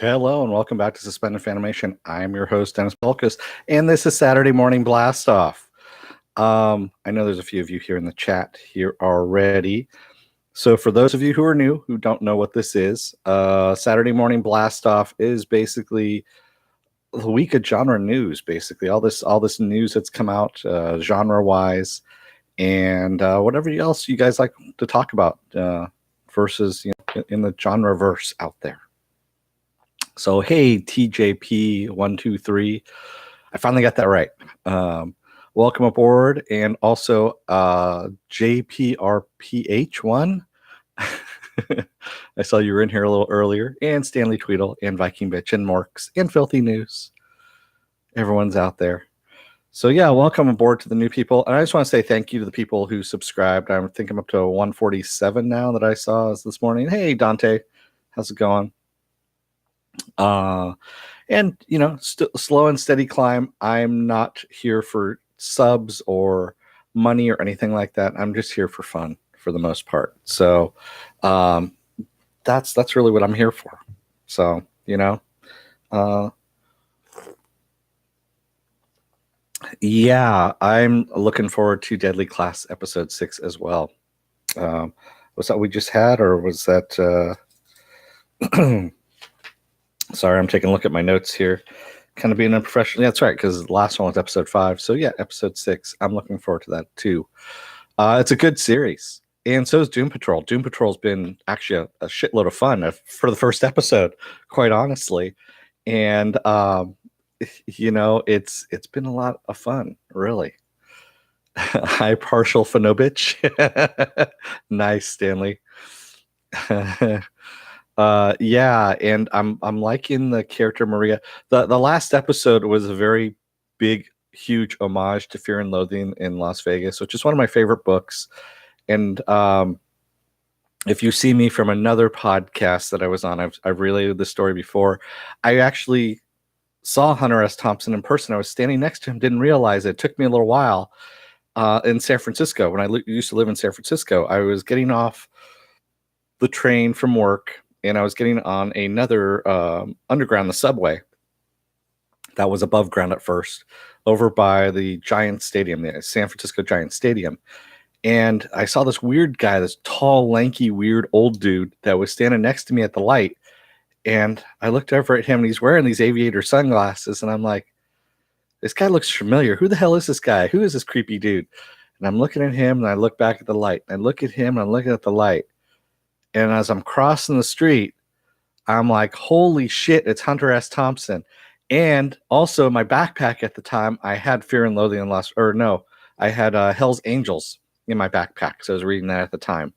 Hello and welcome back to Suspended Fanimation. I'm your host, Dennis Polkus, and this is Saturday Morning Blast Off. I know there's a few of you here in the chat here already. So for those of you who are new, who don't know what this is, Saturday Morning Blast Off is basically the week of genre news, basically. All this news that's come out genre-wise, and whatever else you guys like to talk about versus in the genre-verse out there. So, hey, TJP123, I finally got that right. Welcome aboard. And also JPRPH1. I saw you were in here a little earlier. And Stanley Tweedle and Viking Bitch and Morks and Filthy News. Everyone's out there. So, yeah, welcome aboard to the new people. And I just want to say thank you to the people who subscribed. I think I'm up to 147 now that I saw this morning. Hey, Dante, how's it going? And slow and steady climb. I'm not here for subs or money or anything like that. I'm just here for fun for the most part. So that's really what I'm here for. So yeah, I'm looking forward to Deadly Class episode 6 as well. Was that we just had, or was that Sorry, I'm taking a look at my notes here. Kind of being unprofessional. Yeah, that's right, because the last one was episode 5. So yeah, episode 6. I'm looking forward to that too. It's a good series. And so is Doom Patrol. Doom Patrol's been actually a shitload of fun for the first episode, quite honestly. And it's been a lot of fun, really. Hi, partial Phenobitch. Nice, Stanley. Yeah, and I'm liking the character Maria. The last episode was a very big, huge homage to Fear and Loathing in Las Vegas, which is one of my favorite books. And if you see me from another podcast that I was on, I've related the story before. I actually saw Hunter S. Thompson in person. I was standing next to him, didn't realize it. It took me a little while in San Francisco. When I used to live in San Francisco, I was getting off the train from work, and I was getting on another underground, the subway, that was above ground at first, over by the Giants Stadium, the San Francisco Giants Stadium. And I saw this weird guy, this tall, lanky, weird old dude that was standing next to me at the light. And I looked over at him, and he's wearing these aviator sunglasses. And I'm like, this guy looks familiar. Who the hell is this guy? Who is this creepy dude? And I'm looking at him, and I look back at the light. And I look at him, and I'm looking at the light. And as I'm crossing the street, I'm like, holy shit, it's Hunter S. Thompson. And also in my backpack at the time, I had Fear and Loathing in I had Hell's Angels in my backpack. So I was reading that at the time.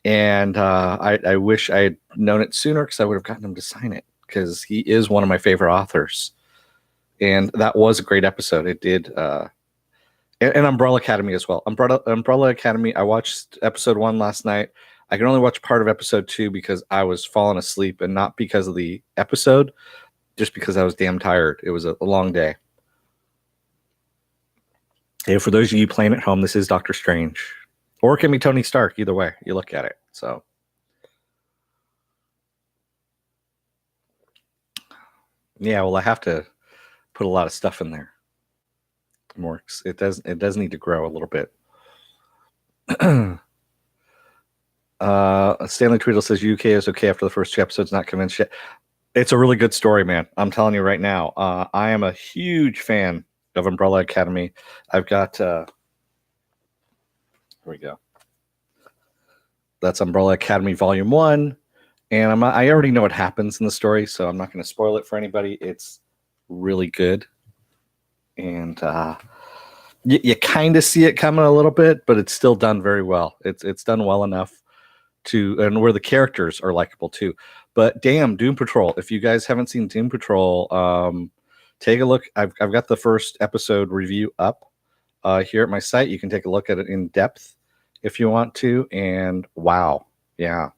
And I wish I had known it sooner, because I would have gotten him to sign it, because he is one of my favorite authors. And that was a great episode. It did. And Umbrella Academy as well. Umbrella Academy, I watched episode 1 last night. I can only watch part of episode 2 because I was falling asleep, and not because of the episode, just because I was damn tired. It was a long day. Hey, for those of you playing at home, this is Doctor Strange. Or it can be Tony Stark, either way you look at it. So, yeah, well, I have to put a lot of stuff in there. Morks. It does need to grow a little bit. Stanley Tweedle says UK is okay after the first 2 episodes, not convinced yet. It's a really good story, man. I'm telling you right now. I am a huge fan of Umbrella Academy. I've got here we go. That's Umbrella Academy Volume 1. And I already know what happens in the story, so I'm not going to spoil it for anybody. It's really good. And you kind of see it coming a little bit, but it's still done very well. It's done well enough and where the characters are likable too. But damn, Doom Patrol. If you guys haven't seen Doom Patrol, take a look. I've got the first episode review up here at my site. You can take a look at it in depth if you want to. And wow, yeah.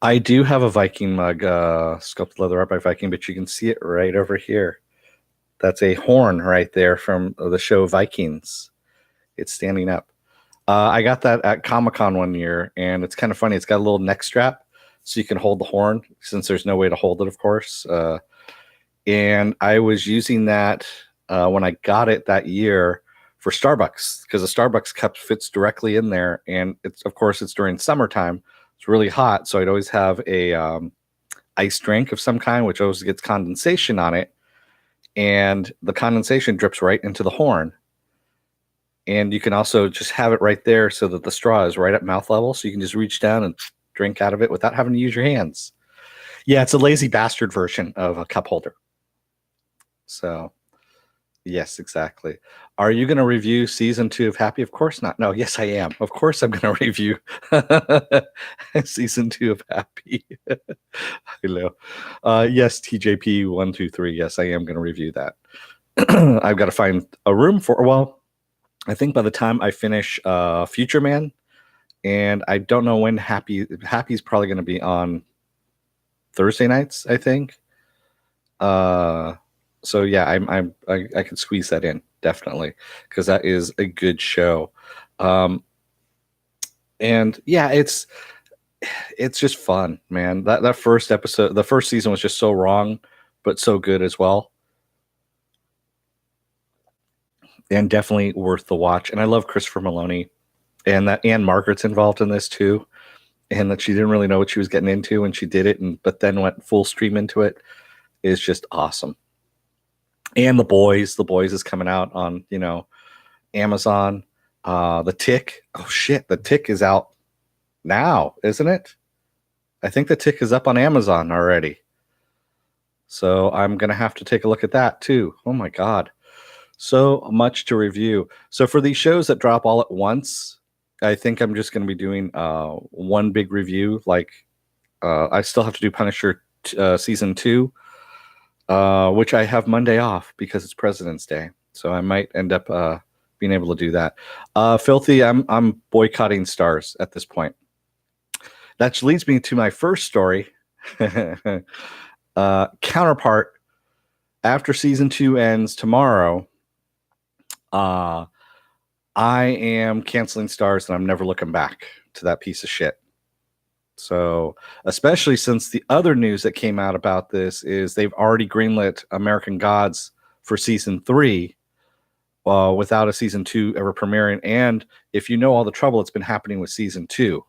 I do have a Viking mug, sculpted leather art by Viking, but you can see it right over here. That's a horn right there from the show Vikings. It's standing up. I got that at Comic-Con one year, and it's kind of funny. It's got a little neck strap so you can hold the horn, since there's no way to hold it, of course. And I was using that when I got it that year for Starbucks, because the Starbucks cup fits directly in there, and it's, of course, it's during summertime. It's really hot, so I'd always have a iced drink of some kind, which always gets condensation on it, and the condensation drips right into the horn. And you can also just have it right there so that the straw is right at mouth level, so you can just reach down and drink out of it without having to use your hands. Yeah, it's a lazy bastard version of a cup holder. So, yes, exactly. Are you going to review season 2 of Happy? Of course not. No, yes, I am. Of course, I'm going to review season 2 of Happy. Hello. Yes, TJP123. Yes, I am going to review that. I've got to find a room for. Well, I think by the time I finish Future Man, and I don't know when Happy's probably going to be on Thursday nights, I think. So yeah, I can squeeze that in, definitely, because that is a good show. And yeah, it's just fun, man. That first episode, the first season was just so wrong, but so good as well. And definitely worth the watch. And I love Christopher Maloney, and that Anne Margaret's involved in this too, and that she didn't really know what she was getting into when she did it, but then went full stream into it, is just awesome. And The Boys is coming out on Amazon. The Tick, oh shit, The Tick is out now, isn't it? I think The Tick is up on Amazon already. So I'm gonna have to take a look at that too. Oh my god. So much to review. So for these shows that drop all at once, I think I'm just going to be doing one big review. Like I still have to do Punisher season 2, which I have Monday off because it's President's Day. So I might end up being able to do that. Filthy, I'm boycotting Starz at this point. That leads me to my first story. Counterpart, after season 2 ends tomorrow, I am canceling Starz, and I'm never looking back to that piece of shit. So, especially since the other news that came out about this is they've already greenlit American Gods for season 3, without a season 2 ever premiering. And if you know all the trouble that's been happening with season 2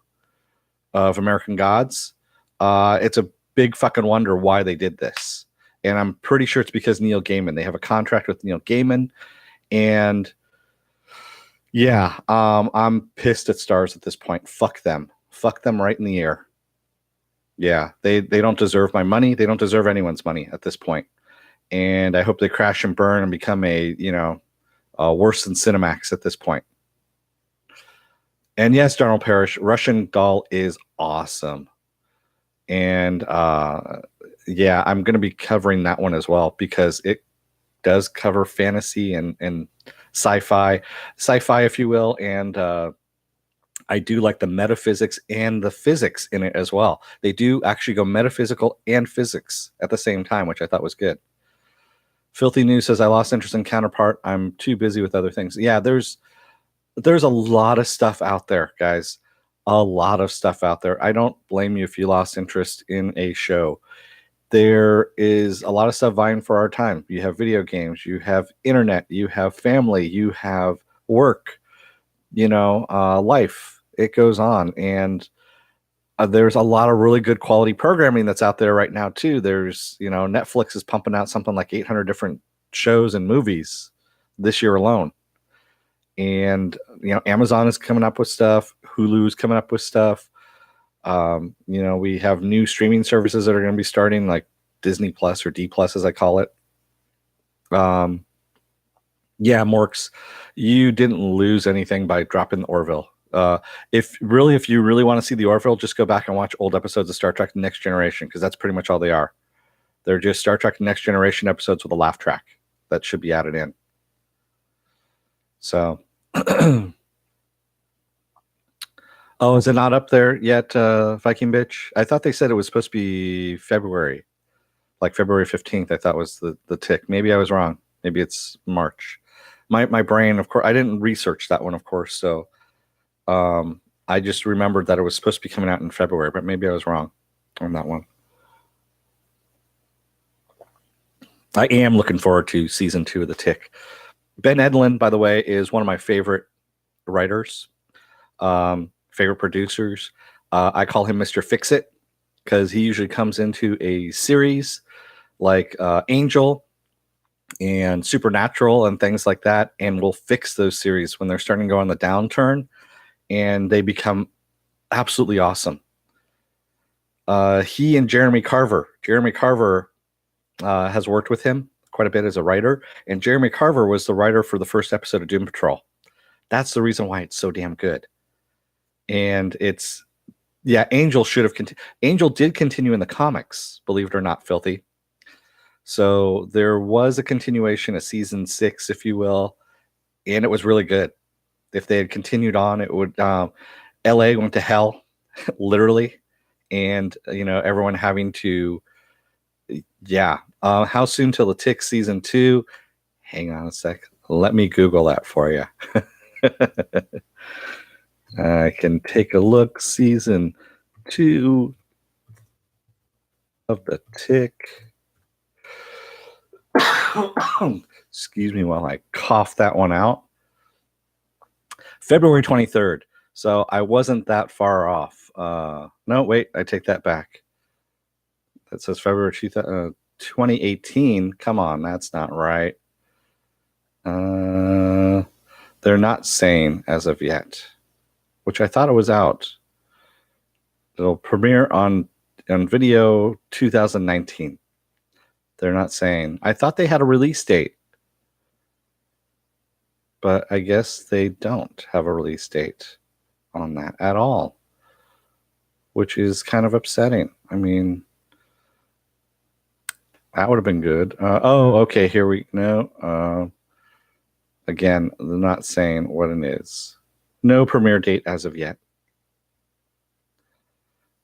of American Gods, it's a big fucking wonder why they did this. And I'm pretty sure it's because Neil Gaiman. They have a contract with Neil Gaiman. And yeah, I'm pissed at Starz at this point. Fuck them right in the ear. Yeah, they don't deserve my money. They don't deserve anyone's money at this point. And I hope they crash and burn and become worse than Cinemax at this point. And yes, Darnell Parrish, Russian Doll is awesome. And yeah, I'm going to be covering that one as well, because it does cover fantasy and sci-fi, if you will, and I do like the metaphysics and the physics in it as well. They do actually go metaphysical and physics at the same time, which I thought was good. Filthy News says, I lost interest in Counterpart. I'm too busy with other things. Yeah, there's a lot of stuff out there, guys. A lot of stuff out there. I don't blame you if you lost interest in a show. There is a lot of stuff vying for our time. You have video games, you have internet, you have family, you have work, life. It goes on. And there's a lot of really good quality programming that's out there right now too. There's, Netflix is pumping out something like 800 different shows and movies this year alone. And, Amazon is coming up with stuff. Hulu is coming up with stuff. We have new streaming services that are going to be starting, like Disney Plus, or D Plus as I call it. Yeah, Morks, you didn't lose anything by dropping the Orville. If you really want to see the Orville, just go back and watch old episodes of Star Trek Next Generation, because that's pretty much all they are. They're just Star Trek Next Generation episodes with a laugh track that should be added in. So, oh, is it not up there yet, Viking Bitch? I thought they said it was supposed to be February, like February 15th. I thought was the tick. Maybe I was wrong. Maybe it's March. My brain, of course, I didn't research that one, of course. So I just remembered that it was supposed to be coming out in February, but maybe I was wrong. on that one. I am looking forward to season 2 of The Tick. Ben Edlund, by the way, is one of my favorite writers, favorite producers. I call him Mr. Fix-It because he usually comes into a series like Angel and Supernatural and things like that, and will fix those series when they're starting to go on the downturn, and they become absolutely awesome. He and Jeremy Carver has worked with him quite a bit as a writer, and Jeremy Carver was the writer for the first episode of Doom Patrol. That's the reason why it's so damn good. And it's, yeah, Angel should have continued. Angel did continue in the comics, believe it or not, Filthy. So there was a continuation of season 6, if you will, and it was really good. If they had continued on, it would, LA went to hell, literally. And, everyone having to, yeah. How soon till The Tick season 2? Hang on a sec. Let me Google that for you. I can take a look. Season 2 of The Tick. Excuse me while I cough that one out. February 23rd. So I wasn't that far off. No, wait, I take that back. That says February 2018. Come on, that's not right. They're not saying as of yet, which I thought it was out. It'll premiere on video 2019. They're not saying. I thought they had a release date, but I guess they don't have a release date on that at all, which is kind of upsetting. I mean, that would have been good. Okay, here we go. Again, they're not saying what it is. No premiere date as of yet,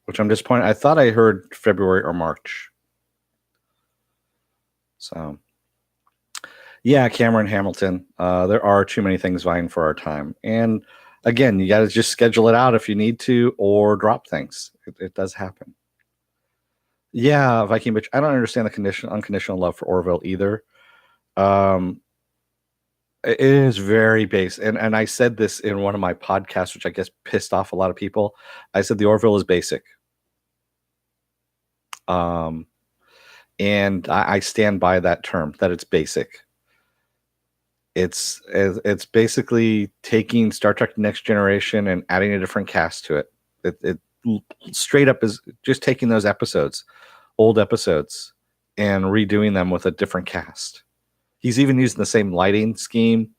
which I'm disappointed. I thought I heard February or March. So, yeah, Cameron Hamilton. There are too many things vying for our time. And again, you got to just schedule it out if you need to, or drop things. It does happen. Yeah, Viking Bitch. I don't understand the unconditional love for Orville either. It is very base. And I said this in one of my podcasts, which I guess pissed off a lot of people. I said the Orville is basic. And I stand by that term, that it's basic. It's basically taking Star Trek Next Generation and adding a different cast to it. It straight up is just taking those episodes, old episodes, and redoing them with a different cast. He's even using the same lighting scheme,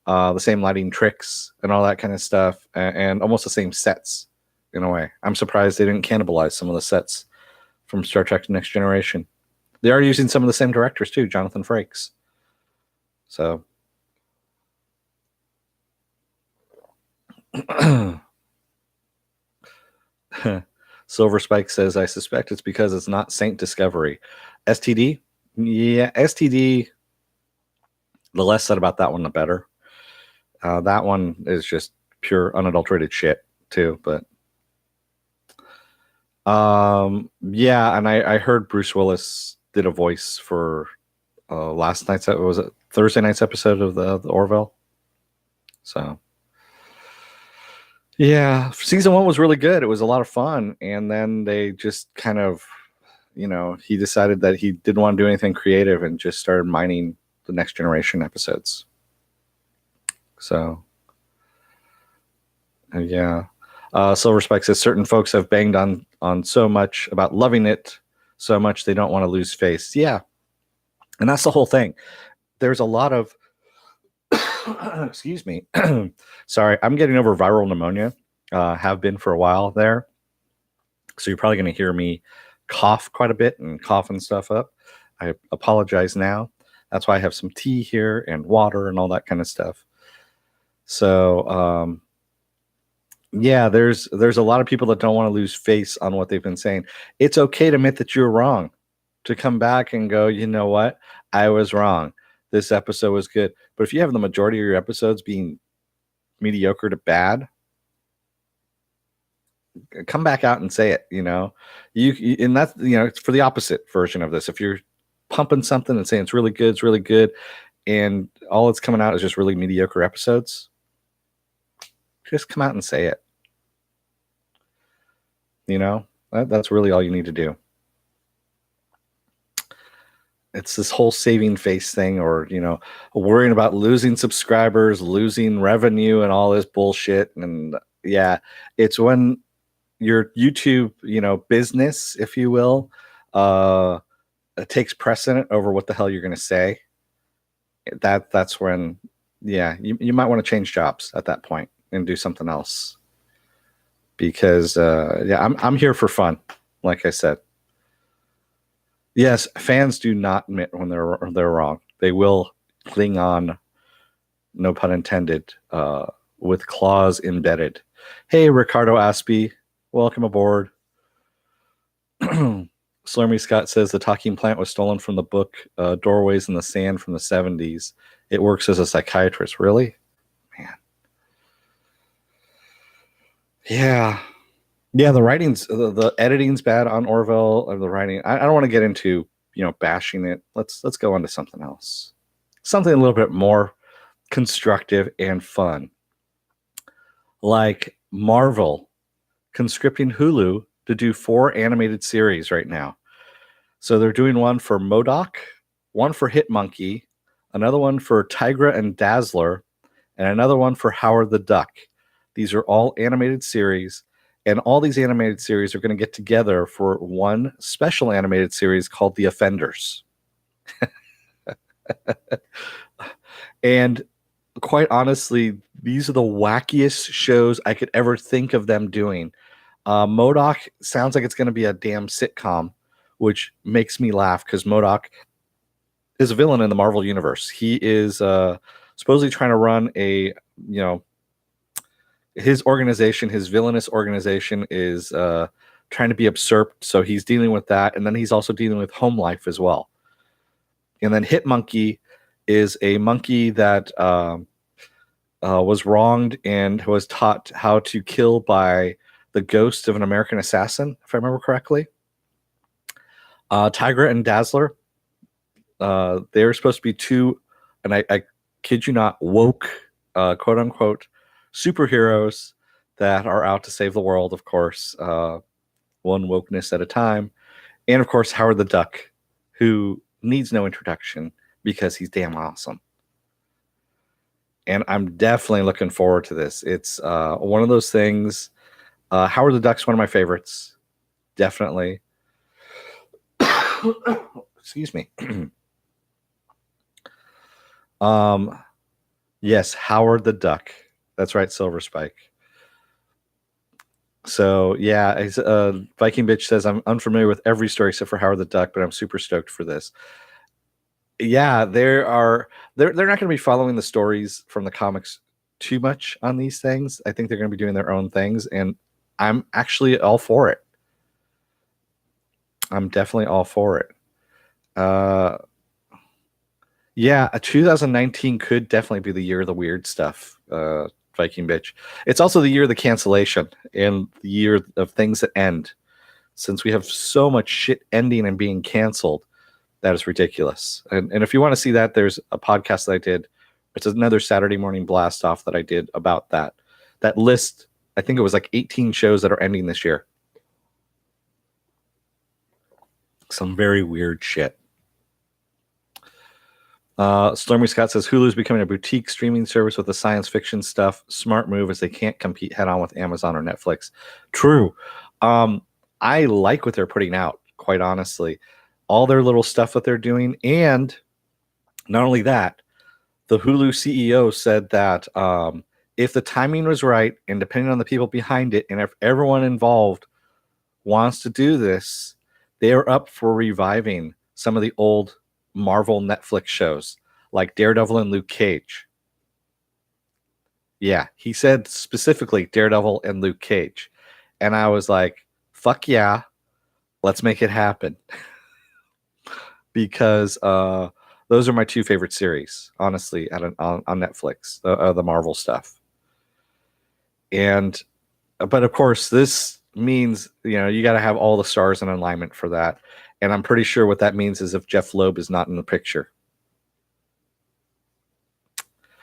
the same lighting tricks, and all that kind of stuff, and almost the same sets in a way. I'm surprised they didn't cannibalize some of the sets from Star Trek Next Generation. They are using some of the same directors too, Jonathan Frakes. So, Silver Spike says, I suspect it's because it's not Saint Discovery. STD? Yeah, STD. The less said about that one, the better. That one is just pure unadulterated shit too. But yeah, and I heard Bruce Willis did a voice for last night's, was it Thursday night's episode of the Orville. So yeah, season 1 was really good. It was a lot of fun, and then they just kind of, he decided that he didn't want to do anything creative and just started mining the Next Generation episodes. So yeah. Silver Spike says certain folks have banged on so much about loving it so much they don't want to lose face. Yeah. And that's the whole thing. There's a lot of excuse me. Sorry, I'm getting over viral pneumonia. Have been for a while there. So you're probably going to hear me cough quite a bit and coughing stuff up. I apologize now. That's why I have some tea here and water and all that kind of stuff. So, yeah, there's a lot of people that don't want to lose face on what they've been saying. It's okay to admit that you're wrong, to come back and go, you know what? I was wrong. This episode was good. But if you have the majority of your episodes being mediocre to bad, come back out and say it. And that's it's for the opposite version of this. If you're pumping something and saying it's really good, and all it's coming out is just really mediocre episodes, just come out and say it. That's really all you need to do. It's this whole saving face thing, or worrying about losing subscribers, losing revenue, and all this bullshit. And yeah, it's when your YouTube business, if you will, takes precedent over what the hell you're going to say. That's when you might want to change jobs at that point and do something else, because I'm here for fun, like I said. Yes, fans do not admit when they're wrong. They will cling on, no pun intended, with claws embedded. Hey, Ricardo Aspie, welcome aboard. Slurmy Scott says the talking plant was stolen from the book Doorways in the Sand from the 70s. It works as a psychiatrist. Really? Man. Yeah. Yeah, the writing's the editing's bad on Orville, or the writing. I don't want to get into bashing it. Let's go on to something else, something a little bit more constructive and fun, like Marvel conscripting Hulu to do 4 animated series right now. So they're doing one for MODOK, one for Hitmonkey, another one for Tigra and Dazzler, and another one for Howard the Duck. These are all animated series. And all these animated series are going to get together for one special animated series called The Offenders. And quite honestly, these are the wackiest shows I could ever think of them doing. MODOK sounds like it's going to be a damn sitcom, which makes me laugh because MODOK is a villain in the Marvel Universe. He is supposedly trying to run a, his organization, his villainous organization, is trying to be usurped. So he's dealing with that. And then he's also dealing with home life as well. And then Hitmonkey is a monkey that was wronged and was taught how to kill by the ghost of an American assassin, if I remember correctly. Tigra and Dazzler, they're supposed to be 2, and I kid you not, woke, quote unquote, superheroes that are out to save the world, of course, one wokeness at a time. And of course, Howard the Duck, who needs no introduction because he's damn awesome. And I'm definitely looking forward to this. It's one of those things. Howard the Duck's one of my favorites. Definitely. Excuse me. Yes, Howard the Duck. That's right, Silver Spike. So yeah, Viking Bitch says I'm unfamiliar with every story except for Howard the Duck, but I'm super stoked for this. Yeah, they're not going to be following the stories from the comics too much on these things. I think they're going to be doing their own things, and I'm actually all for it. I'm definitely all for it. Yeah, 2019 could definitely be the year of the weird stuff, Viking Bitch. It's also the year of the cancellation and the year of things that end. Since we have so much shit ending and being canceled, that is ridiculous. And if you want to see that, there's a podcast that I did. It's another Saturday morning blast off that I did about that. That list, I think it was like 18 shows that are ending this year. Some very weird shit. Stormy Scott says Hulu's becoming a boutique streaming service with the science fiction stuff. Smart move, as they can't compete head on with Amazon or Netflix. True. I like what they're putting out, quite honestly. All their little stuff that they're doing. And not only that, the Hulu CEO said that if the timing was right and depending on the people behind it, and if everyone involved wants to do this, they are up for reviving some of the old Marvel Netflix shows like Daredevil and Luke Cage. Yeah, he said specifically Daredevil and Luke Cage. And I was like, fuck yeah, let's make it happen. Because those are my 2 favorite series, honestly, on Netflix, the Marvel stuff. But of course, this means, you got to have all the stars in alignment for that. And I'm pretty sure what that means is if Jeff Loeb is not in the picture.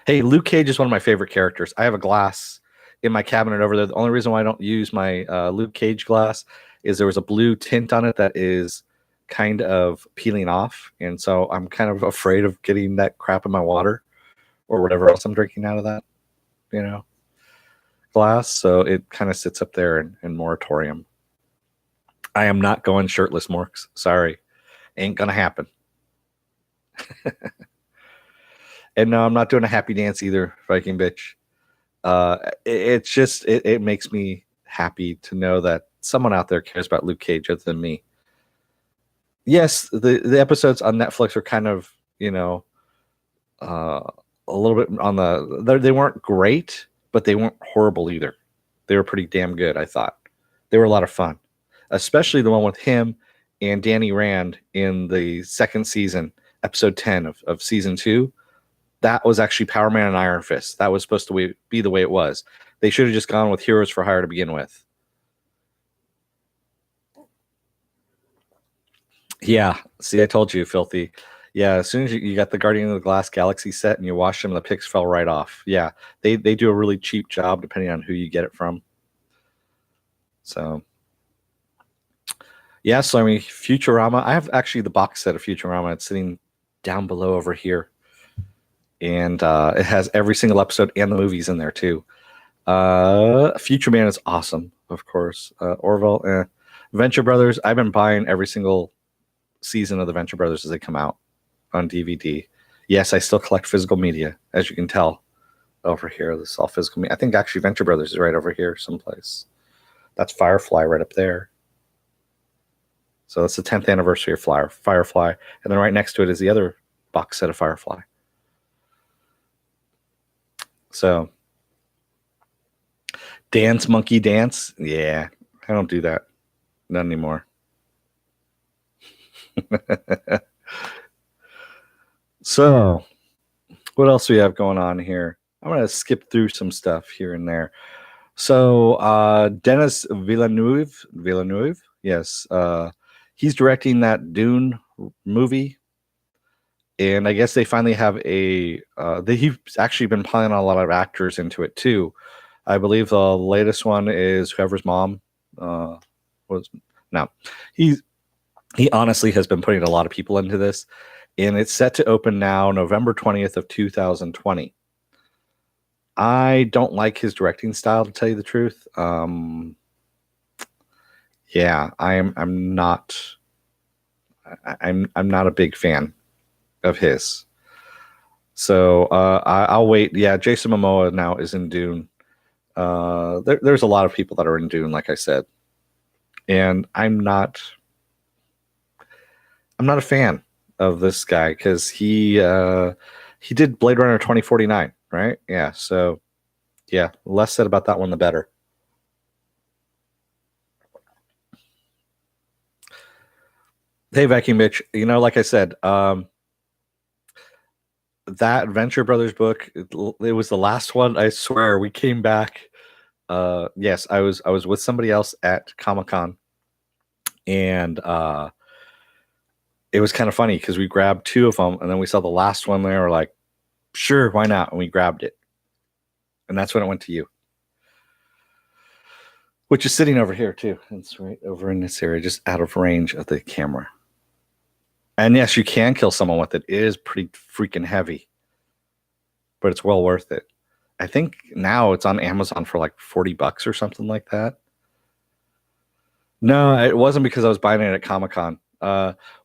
Hey, Luke Cage is one of my favorite characters. I have a glass in my cabinet over there. The only reason why I don't use my Luke Cage glass is there was a blue tint on it that is kind of peeling off. And so I'm kind of afraid of getting that crap in my water or whatever else I'm drinking out of that, glass. So it kind of sits up there in moratorium. I am not going shirtless, Morks. Sorry. Ain't going to happen. And no, I'm not doing a happy dance either, Viking bitch. It's just, it makes me happy to know that someone out there cares about Luke Cage other than me. Yes, the episodes on Netflix are kind of, a little bit on they weren't great, but they weren't horrible either. They were pretty damn good, I thought. They were a lot of fun, especially the one with him and Danny Rand in the second season, episode 10 of season 2. That was actually Power Man and Iron Fist. That was supposed to be the way it was. They should have just gone with Heroes for Hire to begin with. Yeah. See, I told you, filthy. Yeah, as soon as you got the Guardian of the Glass Galaxy set and you washed them, the pics fell right off. Yeah, they do a really cheap job depending on who you get it from. So, yeah, so I mean, Futurama. I have actually the box set of Futurama. It's sitting down below over here. And it has every single episode and the movies in there too. Future Man is awesome, of course. Orville, Venture Brothers. I've been buying every single season of the Venture Brothers as they come out on DVD. Yes, I still collect physical media, as you can tell over here. This is all physical media. I think actually Venture Brothers is right over here someplace. That's Firefly right up there. So that's the 10th anniversary of Firefly. And then right next to it is the other box set of Firefly. So, Dance Monkey Dance. Yeah, I don't do that. Not anymore. So, what else do we have going on here? I'm going to skip through some stuff here and there. So, Denis Villeneuve, yes, he's directing that Dune movie. And I guess they finally have he's actually been piling a lot of actors into it too. I believe the latest one is whoever's mom he honestly has been putting a lot of people into this, and it's set to open now November 20th of 2020. I don't like his directing style, to tell you the truth. Yeah, I'm not a big fan of his. So I'll wait. Yeah, Jason Momoa now is in Dune. There's a lot of people that are in Dune, like I said, and I'm not a fan of this guy because he did Blade Runner 2049, right? Yeah, so yeah, less said about that one, the better. Hey, Vacuum Bitch, like I said, that Venture Brothers book, it was the last one. I swear, we came back. Yes, I was with somebody else at Comic-Con, and it was kind of funny because we grabbed 2 of them, and then we saw the last one there. We're like, sure, why not? And we grabbed it, and that's when it went to you, which is sitting over here too. It's right over in this area, just out of range of the camera. And yes, you can kill someone with it. It is pretty freaking heavy, but it's well worth it. I think now it's on Amazon for like $40 or something like that. No, it wasn't because I was buying it at Comic-Con.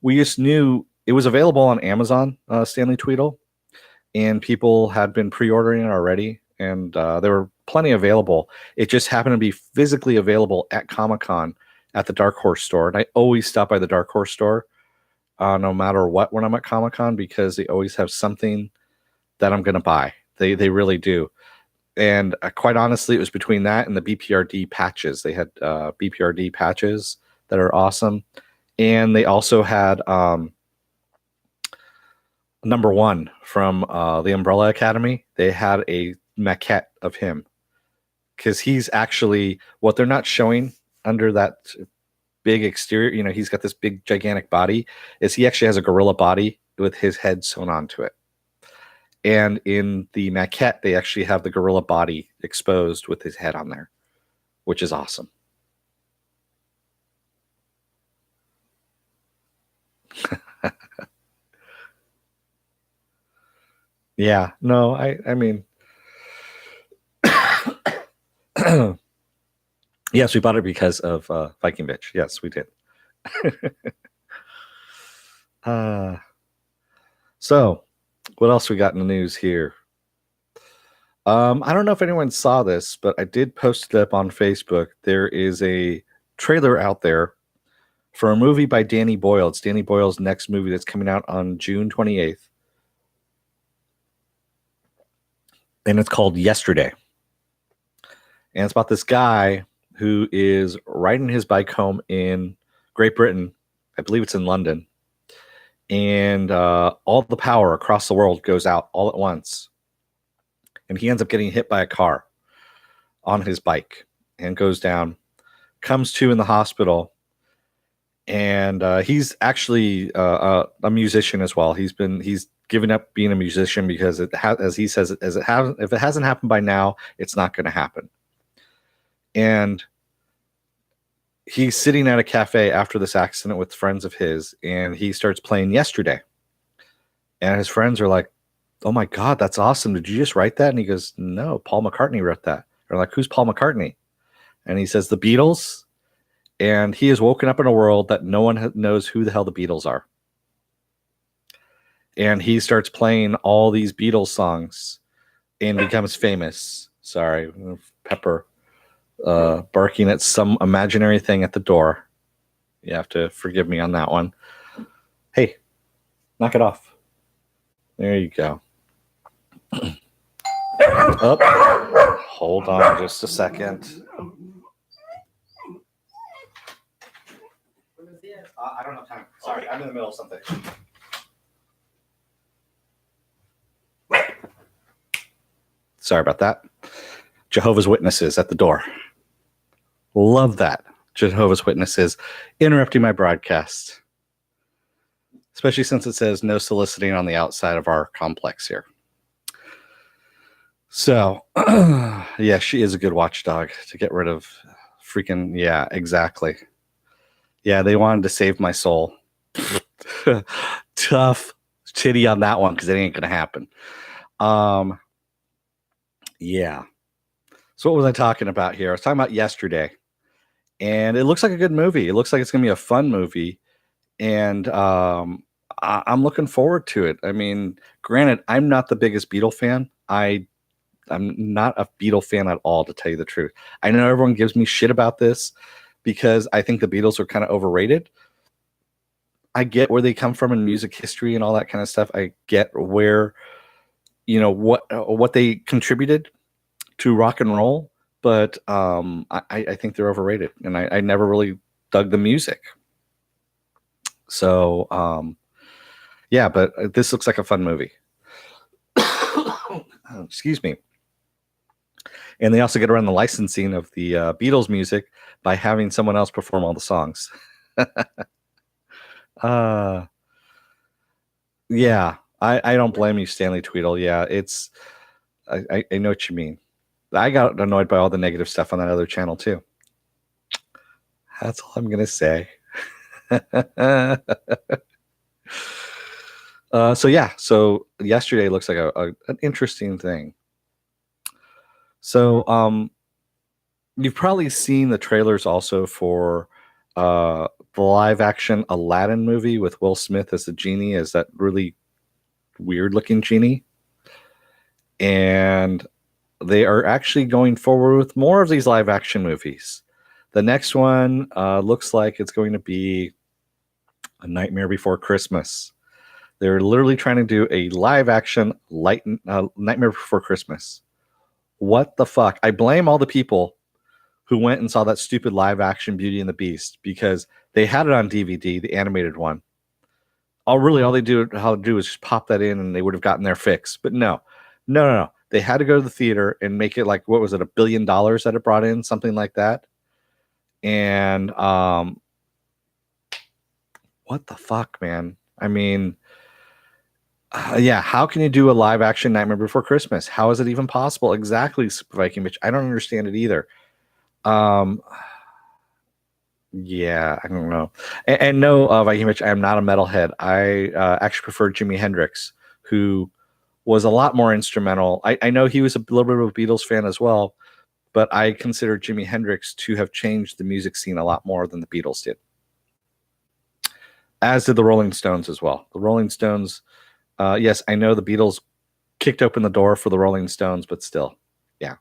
We just knew it was available on Amazon, Stanley Tweedle, and people had been pre-ordering it already, and there were plenty available. It just happened to be physically available at Comic-Con at the Dark Horse store, and I always stop by the Dark Horse store no matter what when I'm at Comic-Con because they always have something that I'm going to buy. They really do. And quite honestly, it was between that and the BPRD patches. They had BPRD patches that are awesome. And they also had number 1 from the Umbrella Academy. They had a maquette of him because he's actually, what they're not showing under that big exterior, he's got this big gigantic body, is he actually has a gorilla body with his head sewn onto it. And in the maquette, they actually have the gorilla body exposed with his head on there, which is awesome. Yeah, no, I mean, yes, we bought it because of Viking Bitch. Yes, we did. So, what else we got in the news here? I don't know if anyone saw this, but I did post it up on Facebook. There is a trailer out there for a movie by Danny Boyle. It's Danny Boyle's next movie that's coming out on June 28th. And it's called Yesterday. And it's about this guy who is riding his bike home in Great Britain. I believe it's in London. And all the power across the world goes out all at once. And he ends up getting hit by a car on his bike and goes down, comes to in the hospital. And he's actually a musician as well. He's given up being a musician because as he says, if it hasn't happened by now, it's not going to happen. And he's sitting at a cafe after this accident with friends of his, and he starts playing Yesterday. And his friends are like, "Oh my God, that's awesome. Did you just write that?" And he goes, "No, Paul McCartney wrote that." They're like, "Who's Paul McCartney?" And he says, "The Beatles." And he has woken up in a world that no one knows who the hell the Beatles are. And he starts playing all these Beatles songs and becomes famous. Sorry, Pepper barking at some imaginary thing at the door. You have to forgive me on that one. Hey, knock it off. There you go. Oh, hold on just a second. I don't have time. Sorry, I'm in the middle of something. Sorry about that. Jehovah's Witnesses at the door. Love that. Jehovah's Witnesses interrupting my broadcast. Especially since it says no soliciting on the outside of our complex here. So, yeah, she is a good watchdog to get rid of freaking, yeah, exactly. Yeah, they wanted to save my soul. Tough titty on that one because it ain't going to happen. Yeah. So what was I talking about here? I was talking about Yesterday. And it looks like a good movie. It looks like it's going to be a fun movie. And I'm looking forward to it. I mean, granted, I'm not the biggest Beatle fan. I'm not a Beatle fan at all, to tell you the truth. I know everyone gives me shit about this because I think the Beatles are kind of overrated. I get where they come from in music history and all that kind of stuff. I get where, what they contributed to rock and roll, but I think they're overrated, and I never really dug the music. So, yeah, but this looks like a fun movie. Excuse me. And they also get around the licensing of the Beatles music by having someone else perform all the songs. Yeah, I don't blame you, Stanley Tweedle. Yeah, I know what you mean. I got annoyed by all the negative stuff on that other channel too. That's all I'm gonna say. So Yesterday looks like an interesting thing. So you've probably seen the trailers also for the live action Aladdin movie with Will Smith as the genie, as that really weird looking genie. And they are actually going forward with more of these live action movies. The next one looks like it's going to be A Nightmare Before Christmas. They're literally trying to do a live action Nightmare Before Christmas. What the fuck? I blame all the people who went and saw that stupid live action Beauty and the Beast because they had it on DVD, the animated one. All they do is just pop that in and they would have gotten their fix. But no. They had to go to the theater and make it like, what was it, $1 billion that it brought in, something like that. And what the fuck, man? I mean, yeah, how can you do a live action Nightmare Before Christmas? How is it even possible? Exactly, Viking Bitch. I don't understand it either. Yeah, I don't know. And no, Viking Bitch, I am not a metalhead. I actually prefer Jimi Hendrix, who was a lot more instrumental. I know he was a little bit of a Beatles fan as well, but I consider Jimi Hendrix to have changed the music scene a lot more than the Beatles did. As did the Rolling Stones as well. The Rolling Stones, yes, I know the Beatles kicked open the door for the Rolling Stones, but still, yeah.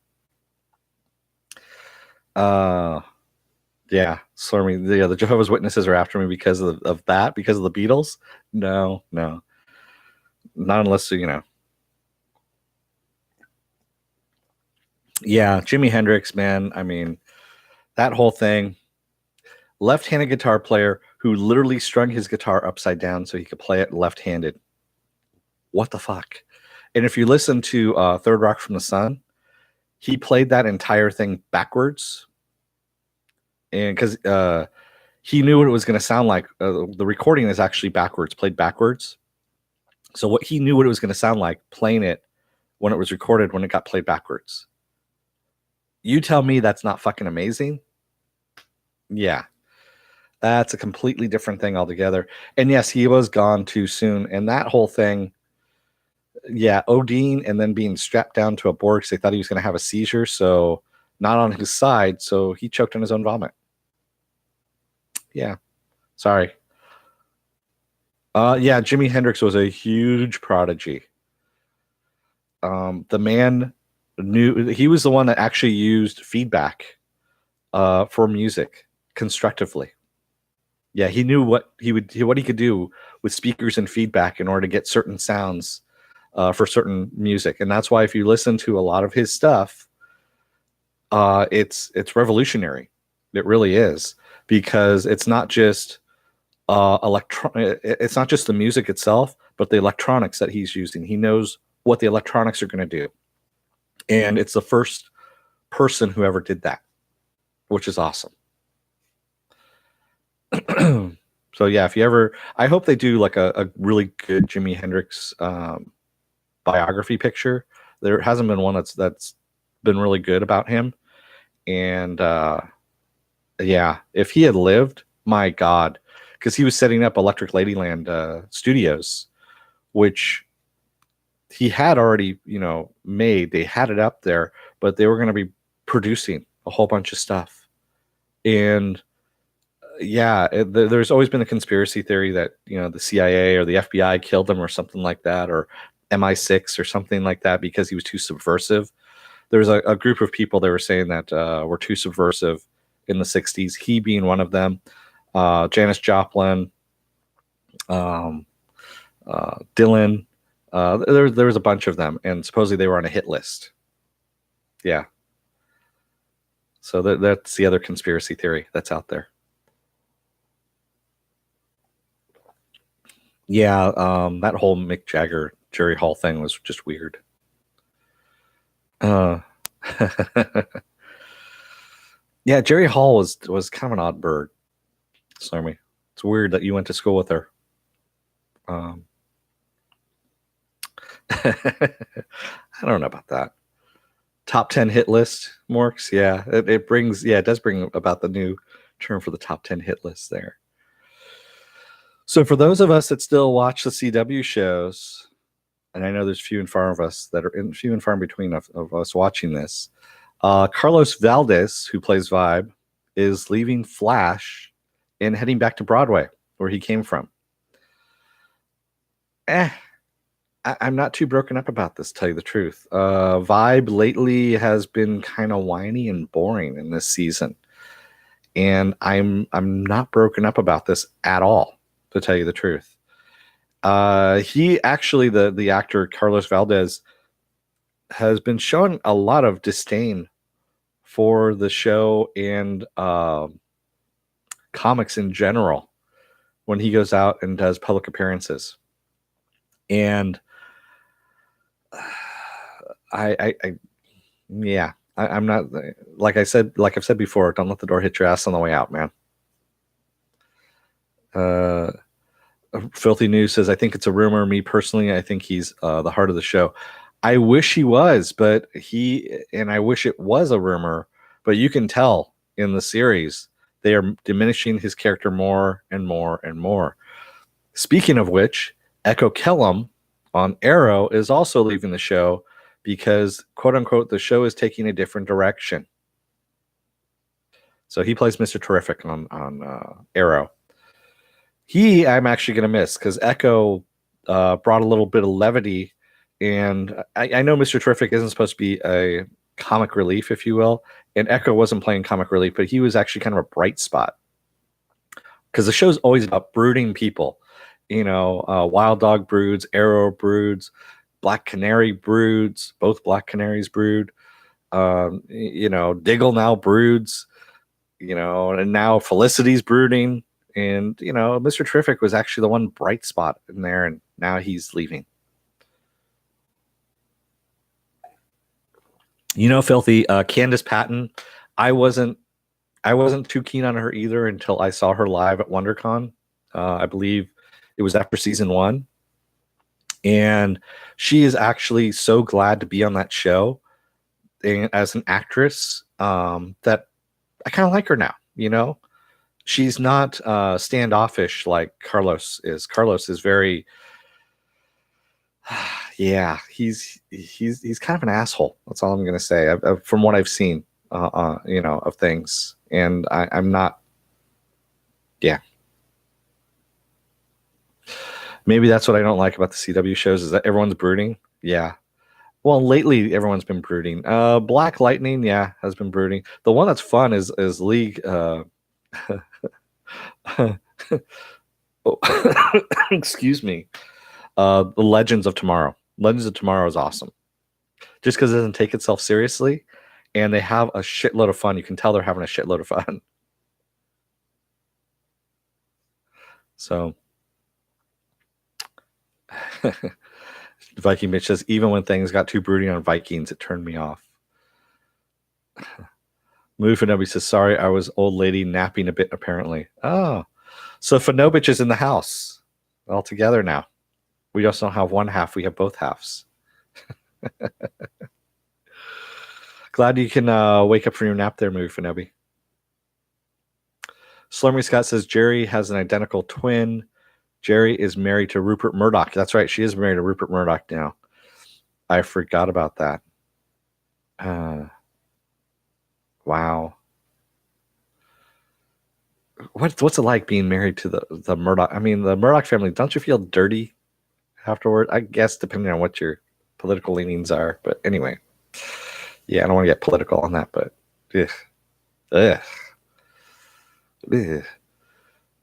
Yeah, Slurmy. The Jehovah's Witnesses are after me because of that, because of the Beatles. No, not unless you know. Yeah, Jimi Hendrix, man. I mean, that whole thing. Left-handed guitar player who literally strung his guitar upside down so he could play it left-handed. What the fuck? And if you listen to Third Rock from the Sun, he played that entire thing backwards, and because he knew what it was going to sound like. The recording is actually backwards, played backwards. So what he knew what it was going to sound like playing it when it was recorded when it got played backwards. You tell me that's not fucking amazing? Yeah. That's a completely different thing altogether. And yes, he was gone too soon. And that whole thing, yeah, ODing and then being strapped down to a board because they thought he was going to have a seizure. So not on his side. So he choked on his own vomit. Yeah. Sorry. Yeah, Jimi Hendrix was a huge prodigy. The man knew, he was the one that actually used feedback for music constructively. Yeah, he knew what he could do with speakers and feedback in order to get certain sounds for certain music, and that's why if you listen to a lot of his stuff, it's revolutionary. It really is, because it's not just it's not just the music itself, but the electronics that he's using. He knows what the electronics are going to do, and it's the first person who ever did that, which is awesome. So yeah, if you ever, I hope they do like a really good Jimi Hendrix biography picture. There hasn't been one that's been really good about him, and yeah, if he had lived, my God, because he was setting up Electric Ladyland Studios, which he had already, made. They had it up there, but they were going to be producing a whole bunch of stuff, and yeah, there's always been a conspiracy theory that the CIA or the FBI killed him or something like that, or MI6 or something like that because he was too subversive. There was a group of people that were saying that were too subversive in the 60s, he being one of them. Janis Joplin, Dylan, there was a bunch of them, and supposedly they were on a hit list. Yeah. So that's the other conspiracy theory that's out there. Yeah, that whole Mick Jagger, Jerry Hall thing was just weird. Yeah, Jerry Hall was kind of an odd bird. Sorry, it's weird that you went to school with her. I don't know about that. Top 10 hit list, Morks. Yeah, it does bring about the new term for the top 10 hit list there. So for those of us that still watch the CW shows, and I know there's few and far of us that are few and far in between of us watching this, Carlos Valdez, who plays Vibe, is leaving Flash and heading back to Broadway, where he came from. I'm not too broken up about this, to tell you the truth. Vibe lately has been kind of whiny and boring in this season, and I'm not broken up about this at all, to tell you the truth. He actually, the actor Carlos Valdez, has been showing a lot of disdain for the show and comics in general when he goes out and does public appearances. And yeah, I'm not like I've said before. Don't let the door hit your ass on the way out, man. Uh, Filthy News says, I think it's a rumor. Me personally, I think he's the heart of the show. I wish he was, and I wish it was a rumor, but you can tell in the series they are diminishing his character more and more and more. Speaking of which, Echo Kellum on Arrow is also leaving the show because, quote unquote, the show is taking a different direction. So he plays Mr. Terrific on Arrow. I'm actually going to miss because Echo brought a little bit of levity. And I know Mr. Terrific isn't supposed to be a comic relief, if you will. And Echo wasn't playing comic relief, but he was actually kind of a bright spot. Because the show's always about brooding people. Wild Dog broods, Arrow broods, Black Canary broods, both Black Canaries brood. Diggle now broods, and now Felicity's brooding. And, Mr. Terrific was actually the one bright spot in there, and now he's leaving. Filthy, Candace Patton, I wasn't too keen on her either until I saw her live at WonderCon. I believe it was after season 1. And she is actually so glad to be on that show as an actress that I kind of like her now, She's not standoffish like Carlos is. Carlos is very, yeah, he's kind of an asshole. That's all I'm going to say from what I've seen, of things. And I'm not, yeah. Maybe that's what I don't like about the CW shows is that everyone's brooding. Yeah. Well, lately everyone's been brooding. Black Lightning, yeah, has been brooding. The one that's fun is League. Excuse me. The Legends of Tomorrow. Legends of Tomorrow is awesome. Just because it doesn't take itself seriously, and they have a shitload of fun. You can tell they're having a shitload of fun. So, Viking Mitch says, even when things got too brooding on Vikings, it turned me off. Movie Fanobi says, sorry, I was old lady napping a bit, apparently. Oh, so Fanobich is in the house all together now. We just don't have one half. We have both halves. Glad you can wake up from your nap there, Movie Fanobi. Slurmy Scott says, Jerry has an identical twin. Jerry is married to Rupert Murdoch. That's right. She is married to Rupert Murdoch now. I forgot about that. Wow. What's it like being married to the Murdoch? I mean, the Murdoch family, don't you feel dirty afterward? I guess depending on what your political leanings are. But anyway. Yeah, I don't want to get political on that, but ugh. Ugh.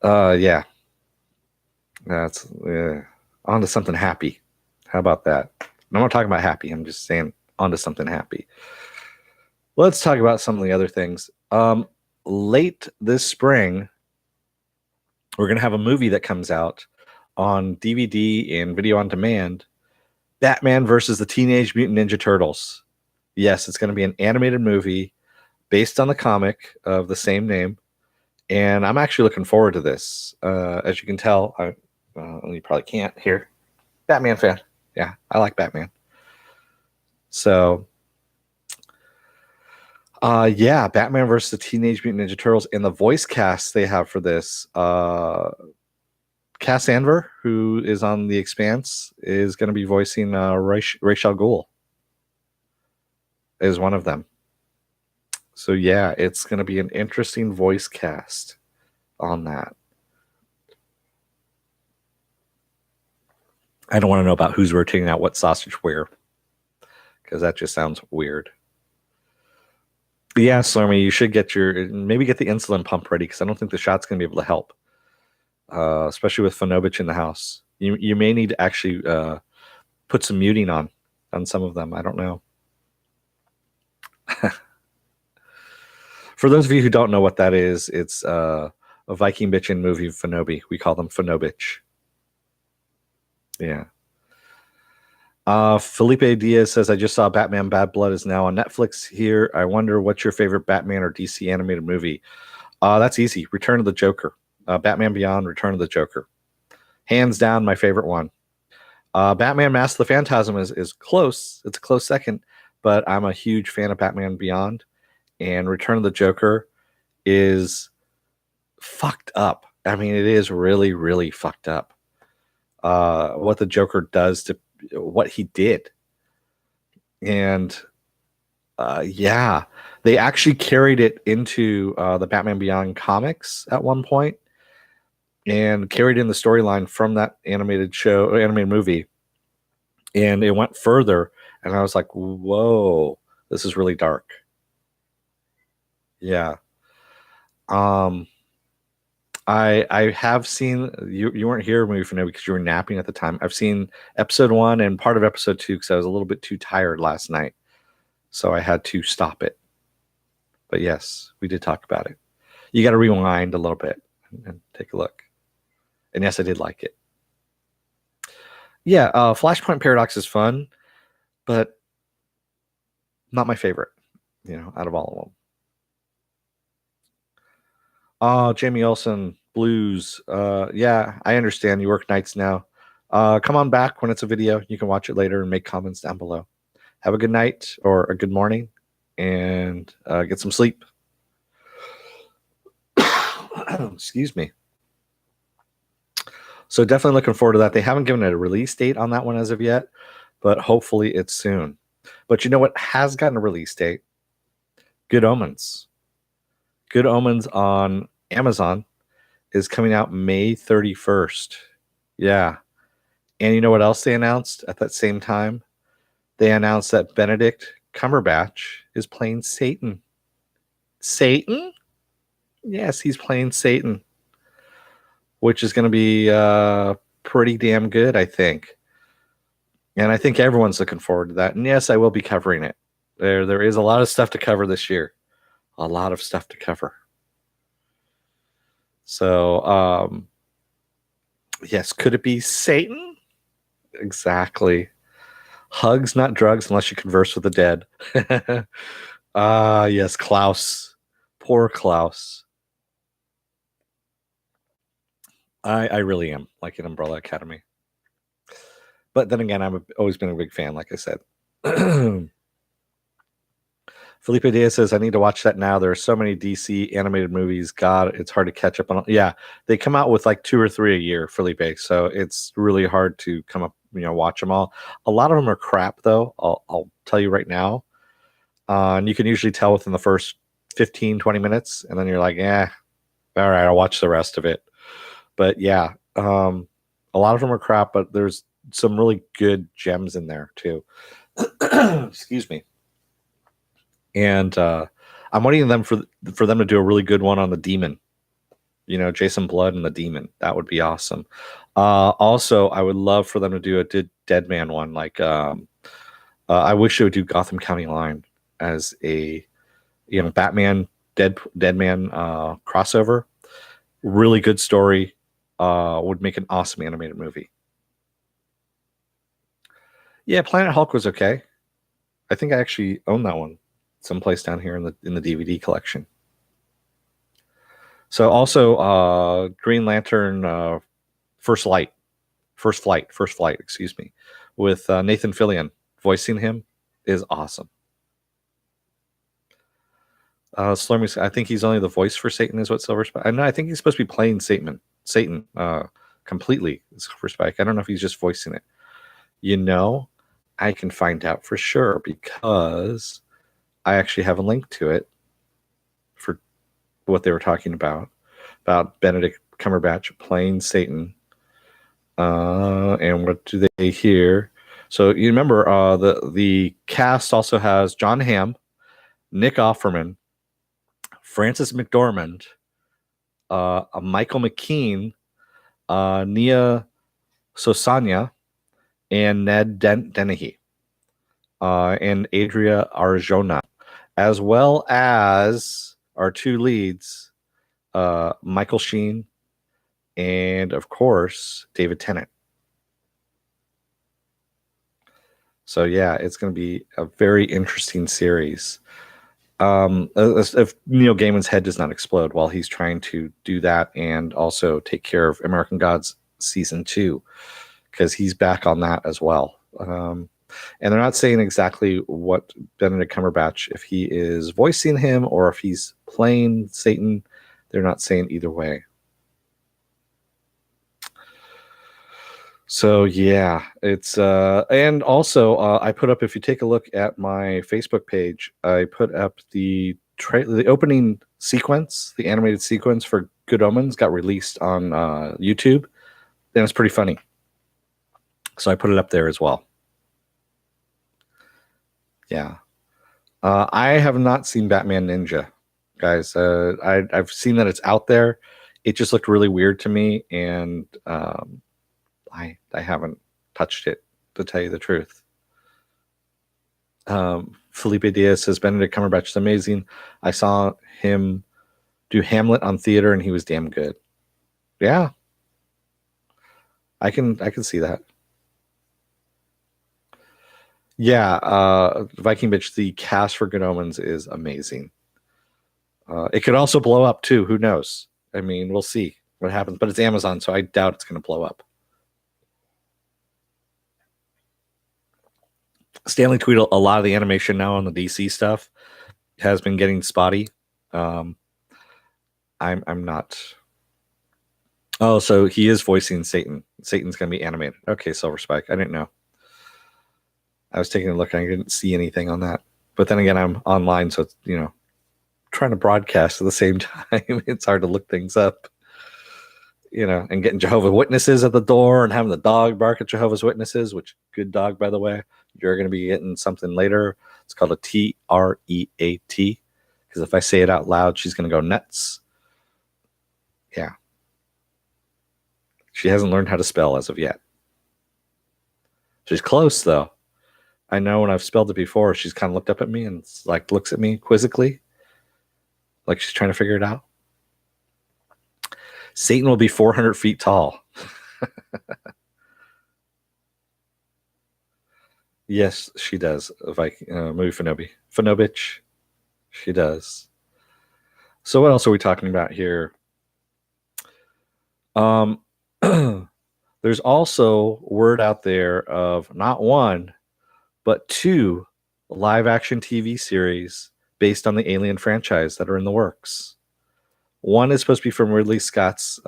Ugh. Yeah. That's on to something happy. How about that? I'm not talking about happy. I'm just saying on to something happy. Let's talk about some of the other things. Late this spring, we're going to have a movie that comes out on DVD and video on demand. Batman versus the Teenage Mutant Ninja Turtles. Yes, it's going to be an animated movie based on the comic of the same name. And I'm actually looking forward to this. As you can tell, you probably can't hear. Batman fan. Yeah, I like Batman. So, Batman versus the Teenage Mutant Ninja Turtles. And the voice cast they have for this, Cass Anver, who is on The Expanse, is going to be voicing Ra's al Ghul, is one of them. So, yeah, it's going to be an interesting voice cast on that. I don't want to know about who's rotating out what sausage where, because that just sounds weird. Yeah, Slurmy, you should maybe get the insulin pump ready, because I don't think the shot's going to be able to help, especially with Fanobich in the house. You may need to actually put some muting on some of them. I don't know. For those of you who don't know what that is, it's a Viking bitch in movie Fanobi. We call them Fanobich. Yeah. Felipe Diaz says, I just saw Batman Bad Blood is now on Netflix here. I wonder what's your favorite Batman or DC animated movie? That's easy. Return of the Joker. Batman Beyond, Return of the Joker. Hands down, my favorite one. Batman Mask of the Phantasm is close. It's a close second, but I'm a huge fan of Batman Beyond. And Return of the Joker is fucked up. I mean, it is really, really fucked up. What the Joker does to what he did. And yeah, they actually carried it into the Batman Beyond comics at one point and carried in the storyline from that animated movie. And it went further. And I was like, whoa, this is really dark. Yeah. I have seen you weren't here maybe for because you were napping at the time. I've seen episode 1 and part of episode 2 because I was a little bit too tired last night, so I had to stop it. But yes, we did talk about it. You got to rewind a little bit and take a look. And yes, I did like it. Yeah, Flashpoint Paradox is fun, but not my favorite. Out of all of them. Oh, Jamie Olsen, Blues. Yeah, I understand. You work nights now. Come on back when it's a video. You can watch it later and make comments down below. Have a good night or a good morning and get some sleep. Excuse me. So definitely looking forward to that. They haven't given it a release date on that one as of yet, but hopefully it's soon. But you know what has gotten a release date? Good Omens. Good Omens on Amazon is coming out May 31st. Yeah. And you know what else they announced at that same time? They announced that Benedict Cumberbatch is playing Satan. Satan? Yes, he's playing Satan, which is going to be pretty damn good, I think. And I think everyone's looking forward to that. And yes, I will be covering it. There is a lot of stuff to cover this year. A lot of stuff to cover. So, yes, could it be Satan? Exactly. Hugs, not drugs, unless you converse with the dead. Yes, Klaus. Poor Klaus. I really am like an Umbrella Academy. But then again, I've always been a big fan, like I said. Felipe Diaz says, I need to watch that now. There are so many DC animated movies. God, it's hard to catch up on. Yeah, they come out with like 2 or 3 a year, Felipe. So it's really hard to come up, watch them all. A lot of them are crap, though. I'll tell you right now. And you can usually tell within the first 15, 20 minutes. And then you're like, all right, I'll watch the rest of it. But yeah, a lot of them are crap, but there's some really good gems in there too. Excuse me. And I'm waiting them for them to do a really good one on the Demon. Jason Blood and the Demon. That would be awesome. Also, I would love for them to do a Dead Man one. Like, I wish they would do Gotham County Line as a, Batman Dead Man crossover. Really good story. Would make an awesome animated movie. Yeah, Planet Hulk was okay. I think I actually own that one someplace down here in the DVD collection. So also Green Lantern First Flight, excuse me, with Nathan Fillion voicing him is awesome. Slurmy, I think he's only the voice for Satan, is what Silver Spike. I think he's supposed to be playing Satan completely. Silver Spike. I don't know if he's just voicing it. I can find out for sure because I actually have a link to it for what they were talking about Benedict Cumberbatch playing Satan. And what do they hear? So you remember the cast also has John Hamm, Nick Offerman, Frances McDormand, Michael McKean, Nia Sosanya, and Ned Dennehy, and Adria Arjona, as well as our 2 leads, Michael Sheen, and of course David Tennant. So yeah, it's going to be a very interesting series. If Neil Gaiman's head does not explode while he's trying to do that and also take care of American Gods season 2, because he's back on that as well. And they're not saying exactly what Benedict Cumberbatch, if he is voicing him or if he's playing Satan. They're not saying either way. So yeah, it's and also I put up, if you take a look at my Facebook page, I put up the opening sequence, the animated sequence for Good Omens got released on YouTube, and it's pretty funny. So I put it up there as well. Yeah. I have not seen Batman Ninja, guys. I've seen that it's out there. It just looked really weird to me, and I haven't touched it, to tell you the truth. Felipe Diaz says Benedict Cumberbatch is amazing. I saw him do Hamlet on theater, and he was damn good. Yeah, I can see that. Yeah, Viking Bitch, the cast for Good Omens is amazing. It could also blow up too. Who knows? I mean, we'll see what happens. But it's Amazon, so I doubt it's going to blow up. Stanley tweeted a lot of the animation now on the DC stuff has been getting spotty. I'm not. Oh, so he is voicing Satan. Satan's going to be animated. Okay, Silver Spike. I didn't know. I was taking a look and I didn't see anything on that. But then again, I'm online, so it's, trying to broadcast at the same time. It's hard to look things up. And getting Jehovah's Witnesses at the door and having the dog bark at Jehovah's Witnesses, which, good dog, by the way. You're going to be getting something later. It's called a TREAT, because if I say it out loud, she's going to go nuts. Yeah. She hasn't learned how to spell as of yet. She's close, though. I know when I've spelled it before, she's kind of looked up at me and looks at me quizzically, like she's trying to figure it out. Satan will be 400 feet tall. Yes, she does. Movie Fanobich. She does. So what else are we talking about here? There's also word out there of not one, but 2 live action TV series based on the Alien franchise that are in the works. One is supposed to be from Ridley Scott's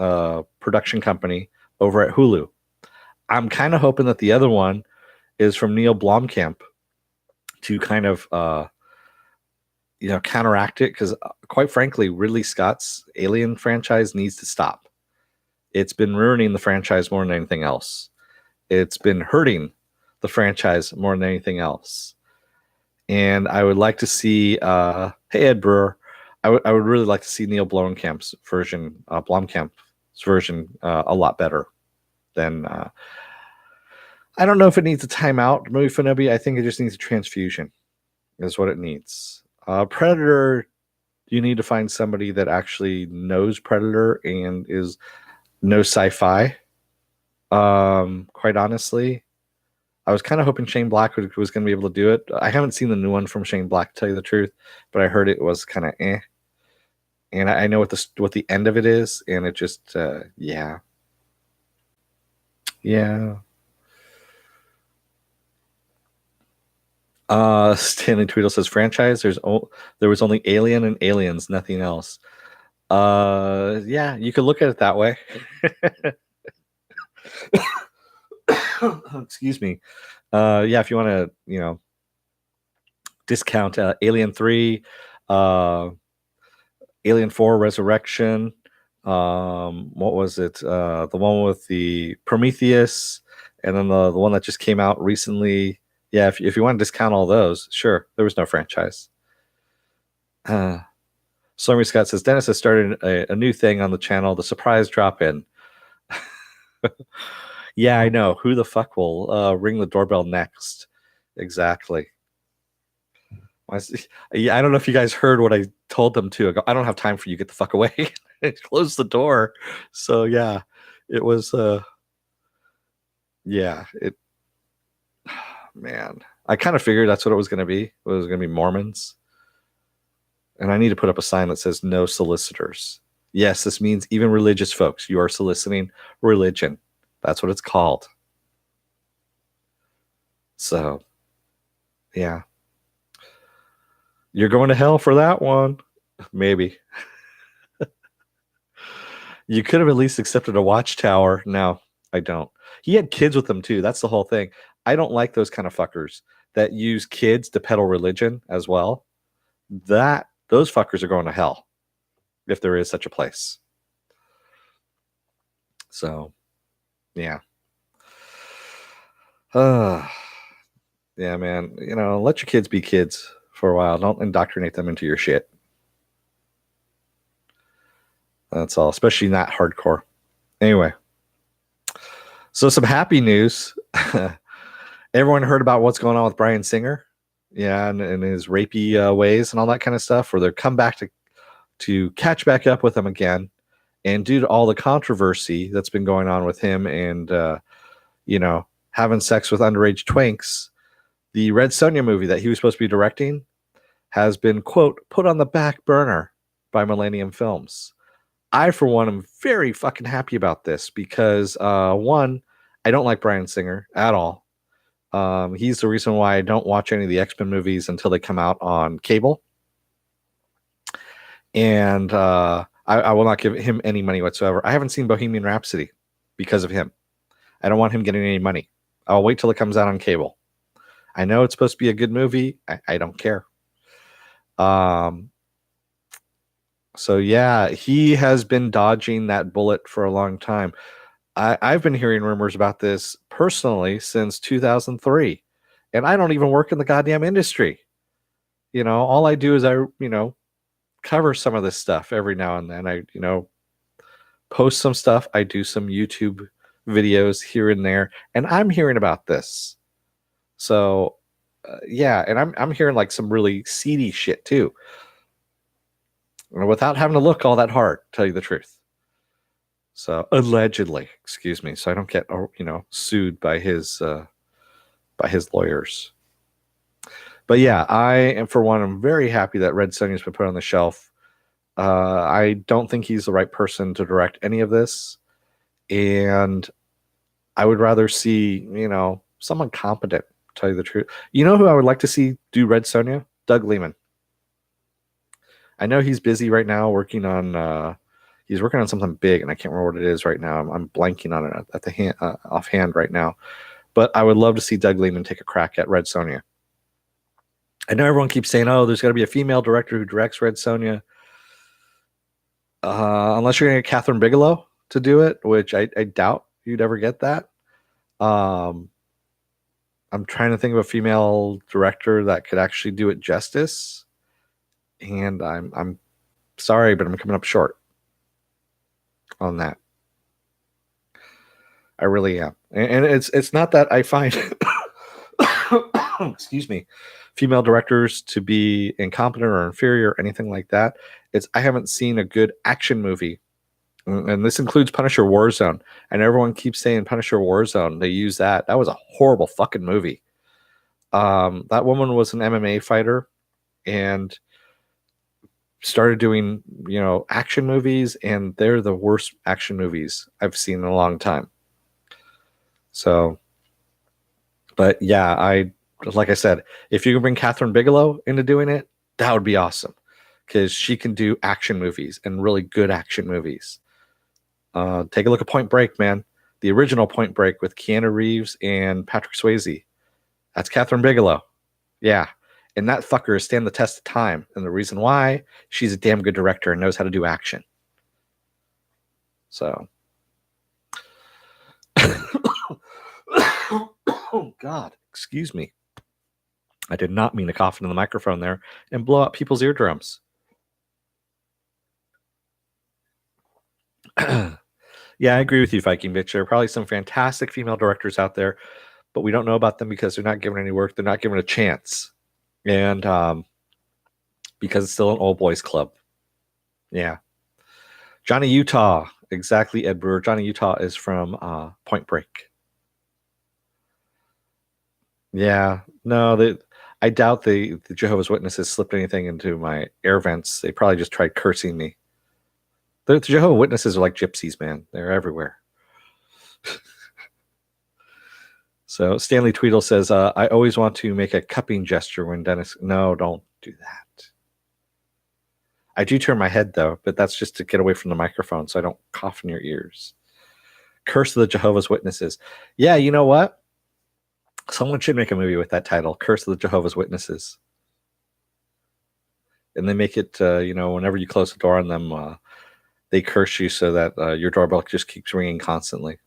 production company over at Hulu. I'm kind of hoping that the other one is from Neil Blomkamp to kind of counteract it, because quite frankly, Ridley Scott's Alien franchise needs to stop. It's been ruining the franchise more than anything else. It's been hurting the franchise more than anything else. And I would like to see, hey Ed Brewer, I would really like to see Neil Blomkamp's version, Blomkamp's version, a lot better than. I don't know if it needs a timeout, movie Fanobi. I think it just needs a transfusion, is what it needs. Predator, you need to find somebody that actually knows Predator and knows sci-fi. Quite honestly, I was kind of hoping Shane Black was going to be able to do it. I haven't seen the new one from Shane Black, to tell you the truth, but I heard it was kind of eh. And I know what the end of it is, and it just yeah. Stanley Tweedle says franchise. There was only Alien and Aliens, nothing else. Yeah, you could look at it that way. Excuse me. Yeah, if you want to, discount Alien 3, Alien 4 Resurrection, what was it? The one with the Prometheus, and then the one that just came out recently. Yeah, if you want to discount all those, sure. There was no franchise. Slurmy Scott says Dennis has started a new thing on the channel, the surprise drop-in. Yeah, I know. Who the fuck will ring the doorbell next? Exactly. I don't know if you guys heard what I told them to. I don't have time for you. Get the fuck away. Close the door. So yeah, it was. Yeah, it. man. I kind of figured that's what it was going to be. It was going to be Mormons. And I need to put up a sign that says no solicitors. Yes, this means even religious folks. You are soliciting religion. That's what it's called. So, yeah. You're going to hell for that one. Maybe. You could have at least accepted a watchtower. No, I don't. He had kids with him too. That's the whole thing. I don't like those kind of fuckers that use kids to peddle religion as well. Those fuckers are going to hell if there is such a place. So, yeah. Yeah, man. Let your kids be kids for a while. Don't indoctrinate them into your shit. That's all, especially not hardcore. Anyway, so some happy news. Everyone heard about what's going on with Bryan Singer, yeah, and his rapey ways and all that kind of stuff, where they're come back to catch back up with him again. And due to all the controversy that's been going on with him and, having sex with underage twinks, the Red Sonja movie that he was supposed to be directing has been, quote, put on the back burner by Millennium Films. I, for one, am very fucking happy about this because, one, I don't like Bryan Singer at all. He's the reason why I don't watch any of the X-Men movies until they come out on cable. And I will not give him any money whatsoever. I haven't seen Bohemian Rhapsody because of him. I don't want him getting any money. I'll wait till it comes out on cable. I know it's supposed to be a good movie. I don't care. So yeah, he has been dodging that bullet for a long time. I've been hearing rumors about this personally since 2003, and I don't even work in the goddamn industry. All I do is I cover some of this stuff every now and then. I post some stuff. I do some YouTube videos here and there, and I'm hearing about this. So yeah, and I'm hearing like some really seedy shit too, without having to look all that hard, to tell you the truth. So allegedly, excuse me, so I don't get sued by his lawyers. But yeah, I am, for one, I'm very happy that Red Sonja's been put on the shelf. I don't think he's the right person to direct any of this, and I would rather see someone competent. To tell you the truth, who I would like to see do Red Sonja? Doug Liman. I know he's busy right now working on. He's working on something big, and I can't remember what it is right now. I'm blanking on it at the hand, offhand right now. But I would love to see Doug Liman take a crack at Red Sonja. I know everyone keeps saying, "Oh, there's got to be a female director who directs Red Sonja." Unless you're going to get Catherine Bigelow to do it, which I doubt you'd ever get that. I'm trying to think of a female director that could actually do it justice, and I'm sorry, but I'm coming up short on that. I really am, and it's not that I find excuse me, female directors to be incompetent or inferior or anything like that. It's I haven't seen a good action movie, and this includes Punisher Warzone. And everyone keeps saying Punisher Warzone. They use that. That was a horrible fucking movie. That woman was an MMA fighter and started doing action movies, and they're the worst action movies I've seen in a long time. So, but yeah, like I said, if you can bring Catherine Bigelow into doing it, that would be awesome, because she can do action movies and really good action movies. Take a look at Point Break, man. The original Point Break with Keanu Reeves and Patrick Swayze. That's Catherine Bigelow. Yeah. And that fucker has stand the test of time. And the reason why, she's a damn good director and knows how to do action. So. Oh, God. Excuse me. I did not mean to cough into the microphone there and blow out people's eardrums. Yeah, I agree with you, Viking Bitch. There are probably some fantastic female directors out there, but we don't know about them because they're not given any work. They're not given a chance. And because it's still an old boys club. Yeah. Johnny Utah. Exactly, Ed Brewer. Johnny Utah is from Point Break. Yeah, no, I doubt the Jehovah's Witnesses slipped anything into my air vents. They probably just tried cursing me. The Jehovah's Witnesses are like gypsies, man. They're everywhere. So Stanley Tweedle says, I always want to make a cupping gesture when Dennis. No, don't do that. I do turn my head though, but that's just to get away from the microphone so I don't cough in your ears. Curse of the Jehovah's Witnesses. Yeah, you know what? Someone should make a movie with that title, Curse of the Jehovah's Witnesses. And they make it, whenever you close the door on them, they curse you so that your doorbell just keeps ringing constantly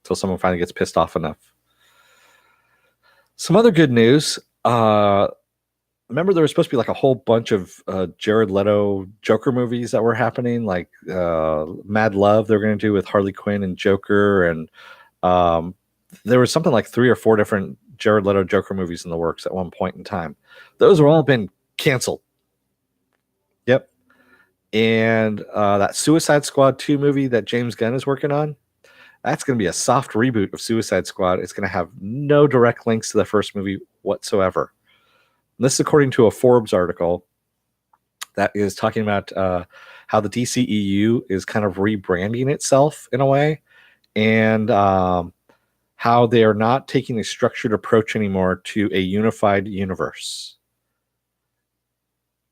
until someone finally gets pissed off enough. Some other good news. Remember there was supposed to be like a whole bunch of Jared Leto Joker movies that were happening, like Mad Love they're going to do with Harley Quinn and Joker, and there was something like 3 or 4 different Jared Leto Joker movies in the works at one point in time. Those have all been canceled. Yep. And that Suicide Squad 2 movie that James Gunn is working on, that's going to be a soft reboot of Suicide Squad. It's going to have no direct links to the first movie whatsoever. And this is according to a Forbes article that is talking about how the DCEU is kind of rebranding itself in a way, and how they are not taking a structured approach anymore to a unified universe.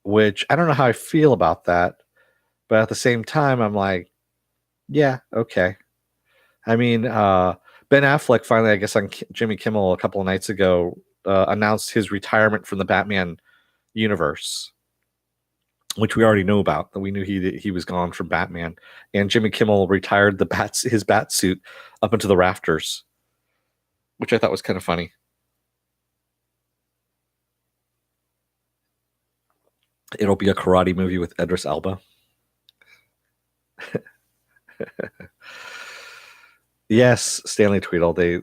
Which I don't know how I feel about that, but at the same time, I'm like, yeah, okay. I mean, Ben Affleck finally, I guess on Jimmy Kimmel a couple of nights ago, announced his retirement from the Batman universe, which we already knew about. We knew he was gone from Batman, and Jimmy Kimmel retired his bat suit up into the rafters, which I thought was kind of funny. It'll be a karate movie with Idris Elba. Yes, Stanley Tweedle. They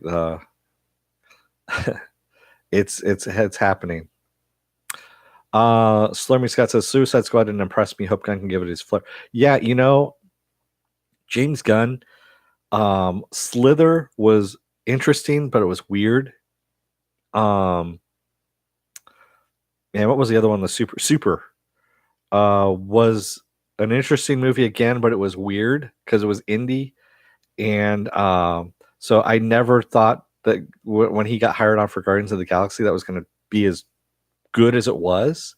it's happening. Slurmy Scott says Suicide Squad didn't impress me. Hope Gunn can give it his flair. Yeah, James Gunn, Slither was interesting, but it was weird. And what was the other one? The Super was an interesting movie again, but it was weird because it was indie. And so I never thought that when he got hired on for Guardians of the Galaxy, that was going to be as good as it was.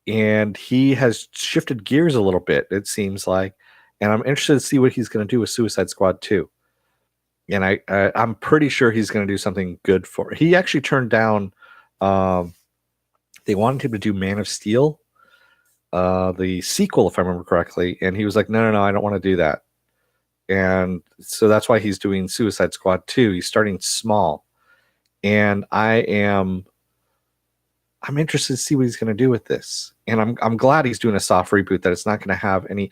And he has shifted gears a little bit, it seems like. And I'm interested to see what he's going to do with Suicide Squad 2. And I'm pretty sure he's going to do something good for it. He actually turned down, they wanted him to do Man of Steel, the sequel, if I remember correctly. And he was like, no, I don't want to do that. And so that's why he's doing Suicide Squad 2. He's starting small. And I'm interested to see what he's going to do with this. And I'm glad he's doing a soft reboot, that it's not going to have any.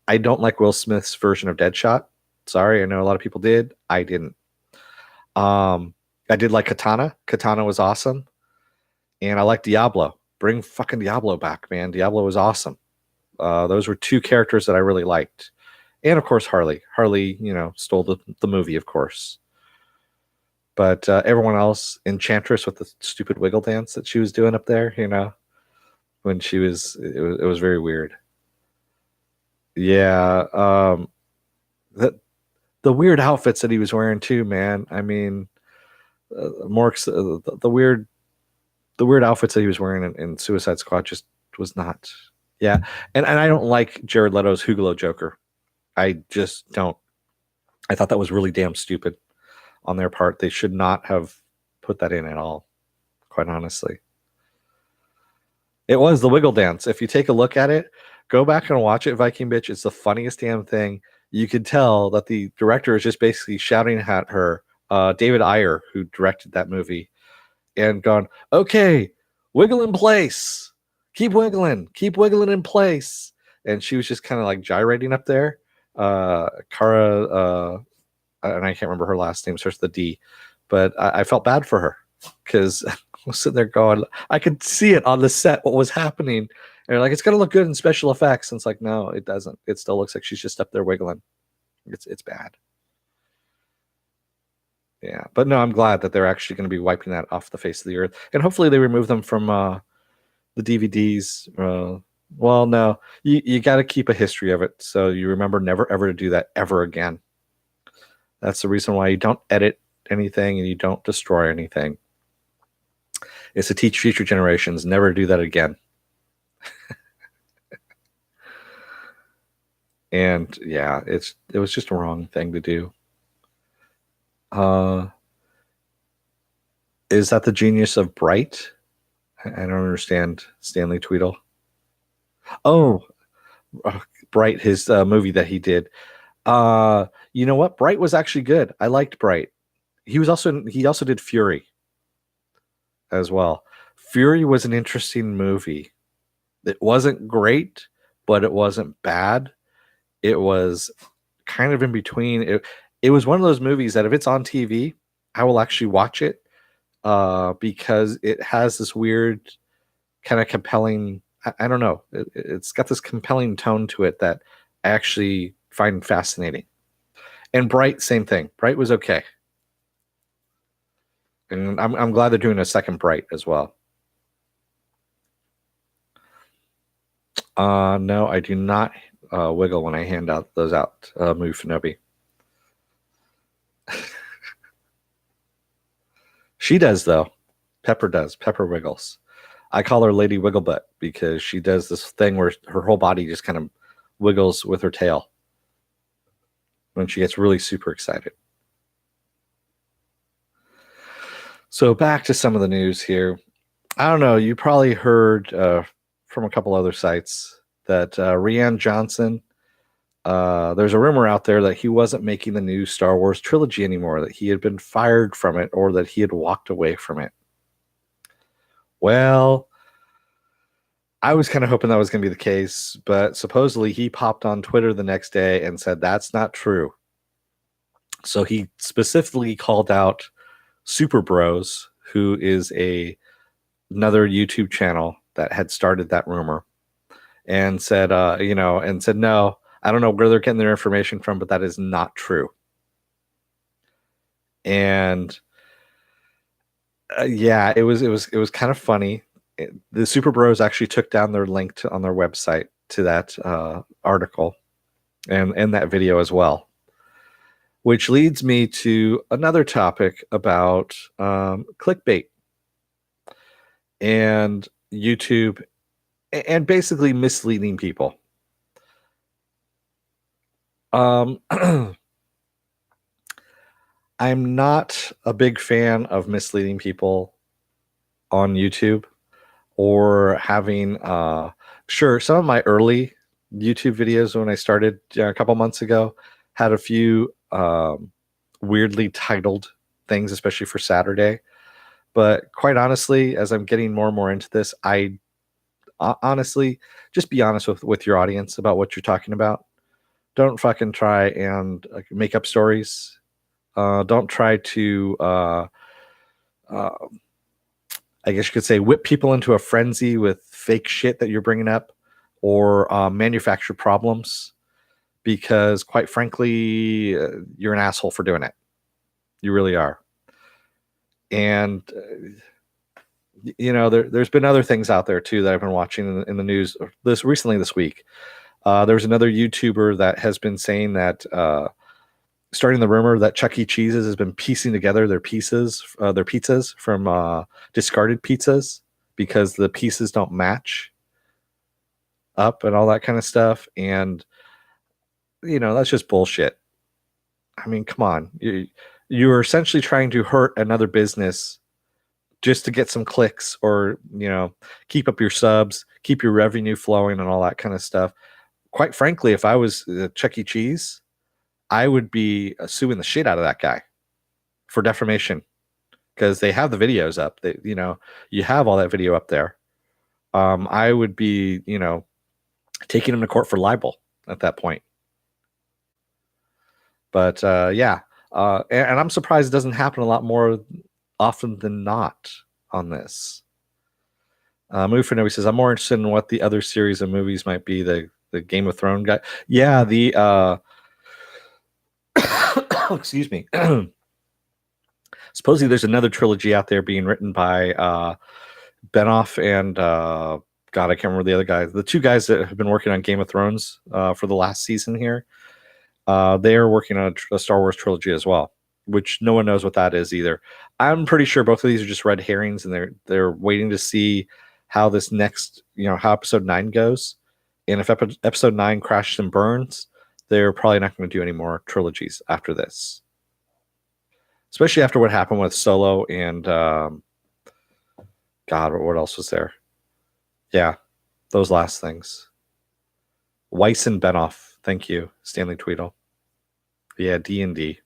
I don't like Will Smith's version of Deadshot. Sorry, I know a lot of people did. I didn't. I did like Katana. Katana was awesome. And I like Diablo. Bring fucking Diablo back, man. Diablo was awesome. Those were 2 characters that I really liked. And of course, Harley. Harley, stole the movie, of course. But everyone else, Enchantress with the stupid wiggle dance that she was doing up there, when she was, it was very weird. Yeah, the weird outfits that he was wearing too, man. I mean, the weird outfits that he was wearing in Suicide Squad just was not. Yeah, and I don't like Jared Leto's Hulu Joker. I just don't. I thought that was really damn stupid on their part. They should not have put that in at all, quite honestly. It was the wiggle dance. If you take a look at it, go back and watch it, Viking Bitch. It's the funniest damn thing. You could tell that the director is just basically shouting at her, David Ayer, who directed that movie, and gone, okay, wiggle in place. Keep wiggling in place. And she was just kind of like gyrating up there. Kara, and I can't remember her last name, starts with the D, but I felt bad for her because I was sitting there going, I could see it on the set, what was happening. And they're like, it's going to look good in special effects. And it's like, no, it doesn't. It still looks like she's just up there wiggling. It's bad. Yeah, but no, I'm glad that they're actually going to be wiping that off the face of the earth, and hopefully they remove them from the DVDs. Well, no, you got to keep a history of it, so you remember never ever to do that ever again. That's the reason why you don't edit anything and you don't destroy anything. It's to teach future generations never do that again. And yeah, it was just a wrong thing to do. Is that the genius of Bright? I don't understand Stanley Tweedle. Oh, Bright, his movie that he did. You know what? Bright was actually good. I liked Bright. He also did Fury as well. Fury was an interesting movie. It wasn't great, but it wasn't bad. It was kind of in between. It was one of those movies that if it's on TV, I will actually watch it because it has this weird kind of compelling. I don't know. It's got this compelling tone to it that I actually find fascinating. And Bright, same thing. Bright was okay, and I'm glad they're doing a second Bright as well. No, I do not wiggle when I hand out those out. Move Finobi. She does though. Pepper does. Pepper wiggles. I call her Lady Wigglebutt because she does this thing where her whole body just kind of wiggles with her tail when she gets really super excited. So back to some of the news here. I don't know. You probably heard from a couple other sites that Rian Johnson, there's a rumor out there that he wasn't making the new Star Wars trilogy anymore, that he had been fired from it or that he had walked away from it. Well, I was kind of hoping that was going to be the case, but supposedly he popped on Twitter the next day and said that's not true. So he specifically called out Super Bros, who is another YouTube channel that had started that rumor, and said, no, I don't know where they're getting their information from, but that is not true. And yeah, it was kind of funny. The Super Bros actually took down their link on their website to that article and that video as well, which leads me to another topic about clickbait and YouTube and basically misleading people. I'm not a big fan of misleading people on YouTube or having sure, some of my early YouTube videos when I started a couple months ago had a few weirdly titled things, especially for Saturday. But quite honestly, as I'm getting more and more into this, I honestly just be honest with your audience about what you're talking about. Don't fucking try and make up stories. Don't try to I guess you could say whip people into a frenzy with fake shit that you're bringing up or manufacture problems because quite frankly, you're an asshole for doing it. You really are. And, there's been other things out there too that I've been watching in the news this week. There was another YouTuber that has been saying that starting the rumor that Chuck E. Cheese's has been piecing together their pizzas from discarded pizzas because the pieces don't match up and all that kind of stuff. And, that's just bullshit. I mean, come on. You're essentially trying to hurt another business just to get some clicks or, keep up your subs, keep your revenue flowing and all that kind of stuff. Quite frankly, if I was Chuck E. Cheese, I would be suing the shit out of that guy for defamation because they have the videos up. You have all that video up there. I would be, taking him to court for libel at that point. But yeah, and I'm surprised it doesn't happen a lot more often than not on this. Movie for Nobody says, I'm more interested in what the other series of movies might be. The Game of Thrones guy. Yeah, the excuse me. Supposedly, there's another trilogy out there being written by Benoff and God, I can't remember the other guys. The two guys that have been working on Game of Thrones for the last season here. They are working on a Star Wars trilogy as well, which no one knows what that is either. I'm pretty sure both of these are just red herrings, and they're waiting to see how this next, how episode 9 goes. And if episode 9 crashes and burns, they're probably not going to do any more trilogies after this. Especially after what happened with Solo and God, what else was there? Yeah, those last things. Weiss and Benoff. Thank you, Stanley Tweedle. Yeah, D&D.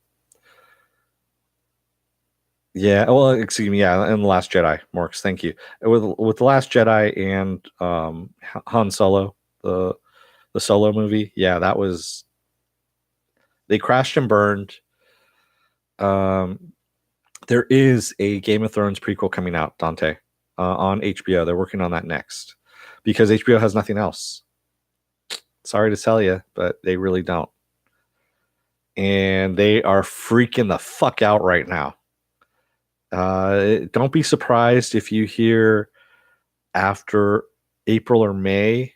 Yeah, well, excuse me. Yeah, and The Last Jedi, Morks. Thank you. With The Last Jedi and Han Solo, the Solo movie. Yeah, that was. They crashed and burned. There is a Game of Thrones prequel coming out, Dante, on HBO. They're working on that next because HBO has nothing else. Sorry to tell you, but they really don't. And they are freaking the fuck out right now. Don't be surprised if you hear after April or May,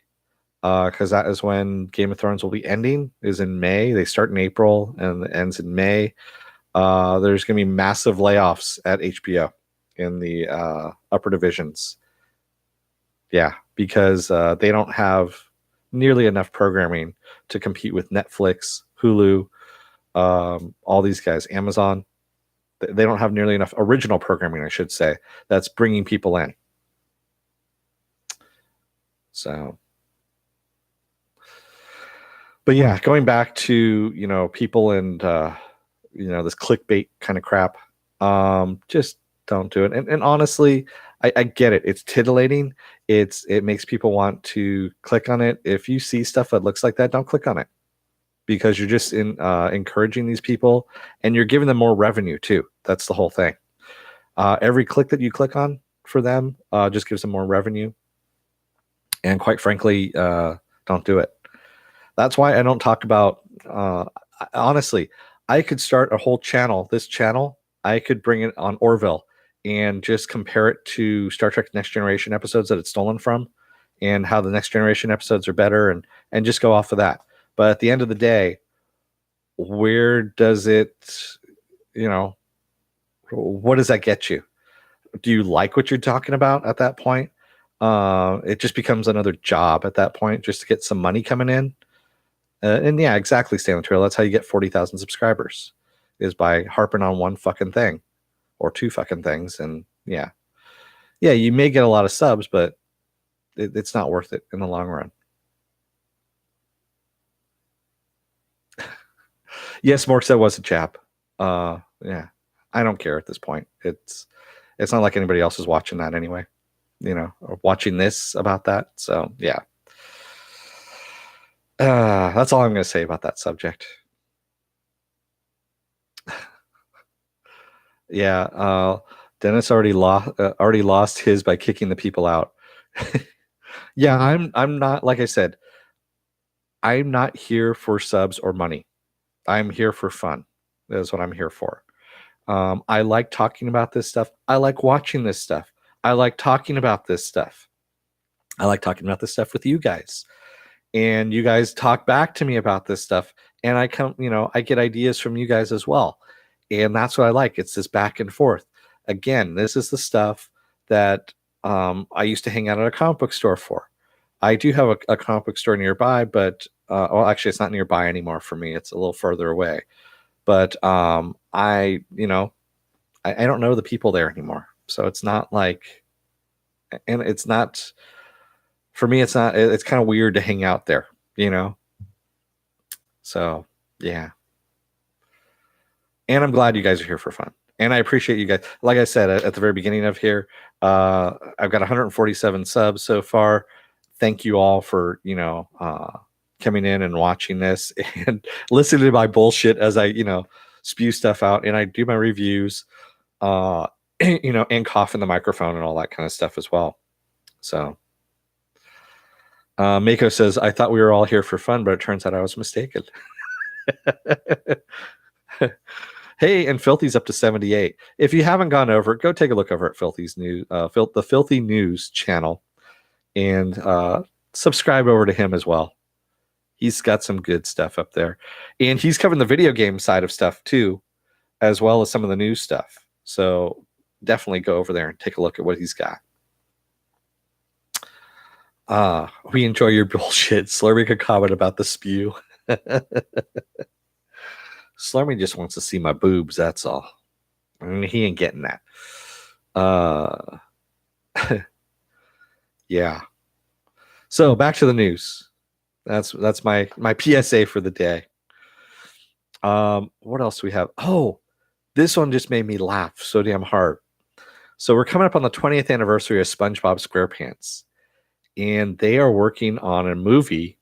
because that is when Game of Thrones will be ending, is in May. They start in April and it ends in May. There's going to be massive layoffs at HBO in the upper divisions. Yeah, because they don't have nearly enough programming to compete with Netflix, Hulu, all these guys, Amazon. They don't have nearly enough original programming, I should say, that's bringing people in. So, but yeah, going back to, people and, this clickbait kind of crap, just don't do it. And honestly, I get it. It's titillating. It makes people want to click on it. If you see stuff that looks like that, don't click on it because you're just encouraging these people and you're giving them more revenue too. That's the whole thing. Every click that you click on for them just gives them more revenue. And quite frankly, don't do it. That's why I don't talk about, honestly, I could start a whole channel, this channel, I could bring it on Orville and just compare it to Star Trek Next Generation episodes that it's stolen from and how the Next Generation episodes are better and just go off of that. But at the end of the day, where does it, what does that get you? Do you like what you're talking about at that point? It just becomes another job at that point just to get some money coming in. And yeah, exactly, Stanley Trail. That's how you get 40,000 subscribers is by harping on one fucking thing or two fucking things. And yeah, you may get a lot of subs, but it's not worth it in the long run. Yes, Mork said was a chap. Yeah, I don't care at this point. It's not like anybody else is watching that anyway, or watching this about that. So yeah, that's all I'm going to say about that subject. Yeah, Dennis already lost his by kicking the people out. Yeah, I'm not, like I said, I'm not here for subs or money. I'm here for fun. That's what I'm here for. I like talking about this stuff. I like watching this stuff. I like talking about this stuff. I like talking about this stuff with you guys. And you guys talk back to me about this stuff. And I get ideas from you guys as well. And that's what I like. It's this back and forth. Again, this is the stuff that I used to hang out at a comic book store for. I do have a comic book store nearby, but actually it's not nearby anymore for me. It's a little further away. But I don't know the people there anymore. So it's not like, and it's not, for me, it's kind of weird to hang out there, So yeah. And I'm glad you guys are here for fun. And I appreciate you guys. Like I said at the very beginning of here, I've got 147 subs so far. Thank you all for, coming in and watching this and listening to my bullshit as I, spew stuff out and I do my reviews, and cough in the microphone and all that kind of stuff as well. So Mako says, I thought we were all here for fun, but it turns out I was mistaken. Hey, and Filthy's up to 78. If you haven't gone over it, go take a look over at Filthy's new the Filthy News channel, and subscribe over to him as well. He's got some good stuff up there, and he's covering the video game side of stuff too, as well as some of the news stuff. So definitely go over there and take a look at what he's got. We enjoy your bullshit. Slurmy could comment about the spew. Slurmy just wants to see my boobs, that's all. I mean, he ain't getting that. Yeah. So back to the news. That's my PSA for the day. What else do we have? Oh, this one just made me laugh so damn hard. So we're coming up on the 20th anniversary of SpongeBob SquarePants, and they are working on a movie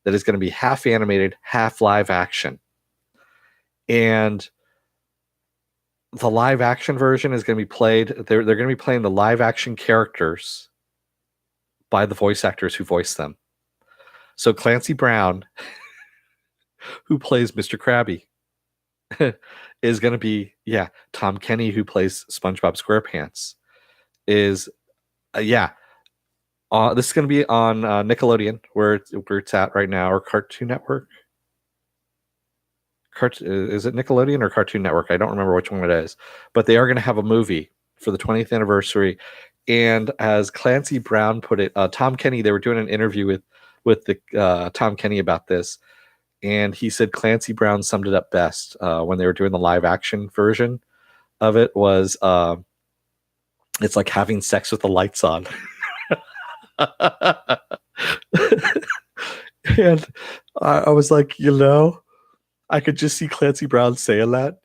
that is going to be half animated, half live action. And the live action version is going to be played. They're going to be playing the live action characters by the voice actors who voice them. So Clancy Brown, who plays Mr. Krabby, is going to be, Tom Kenny, who plays SpongeBob SquarePants, is, this is going to be on Nickelodeon, where it's at right now, or Cartoon Network. Is it Nickelodeon or Cartoon Network? I don't remember which one it is, but they are going to have a movie for the 20th anniversary. And as Clancy Brown put it, Tom Kenny, they were doing an interview with the Tom Kenny about this, and he said Clancy Brown summed it up best when they were doing the live action version of it. Was it's like having sex with the lights on. And I was like, I could just see Clancy Brown saying that,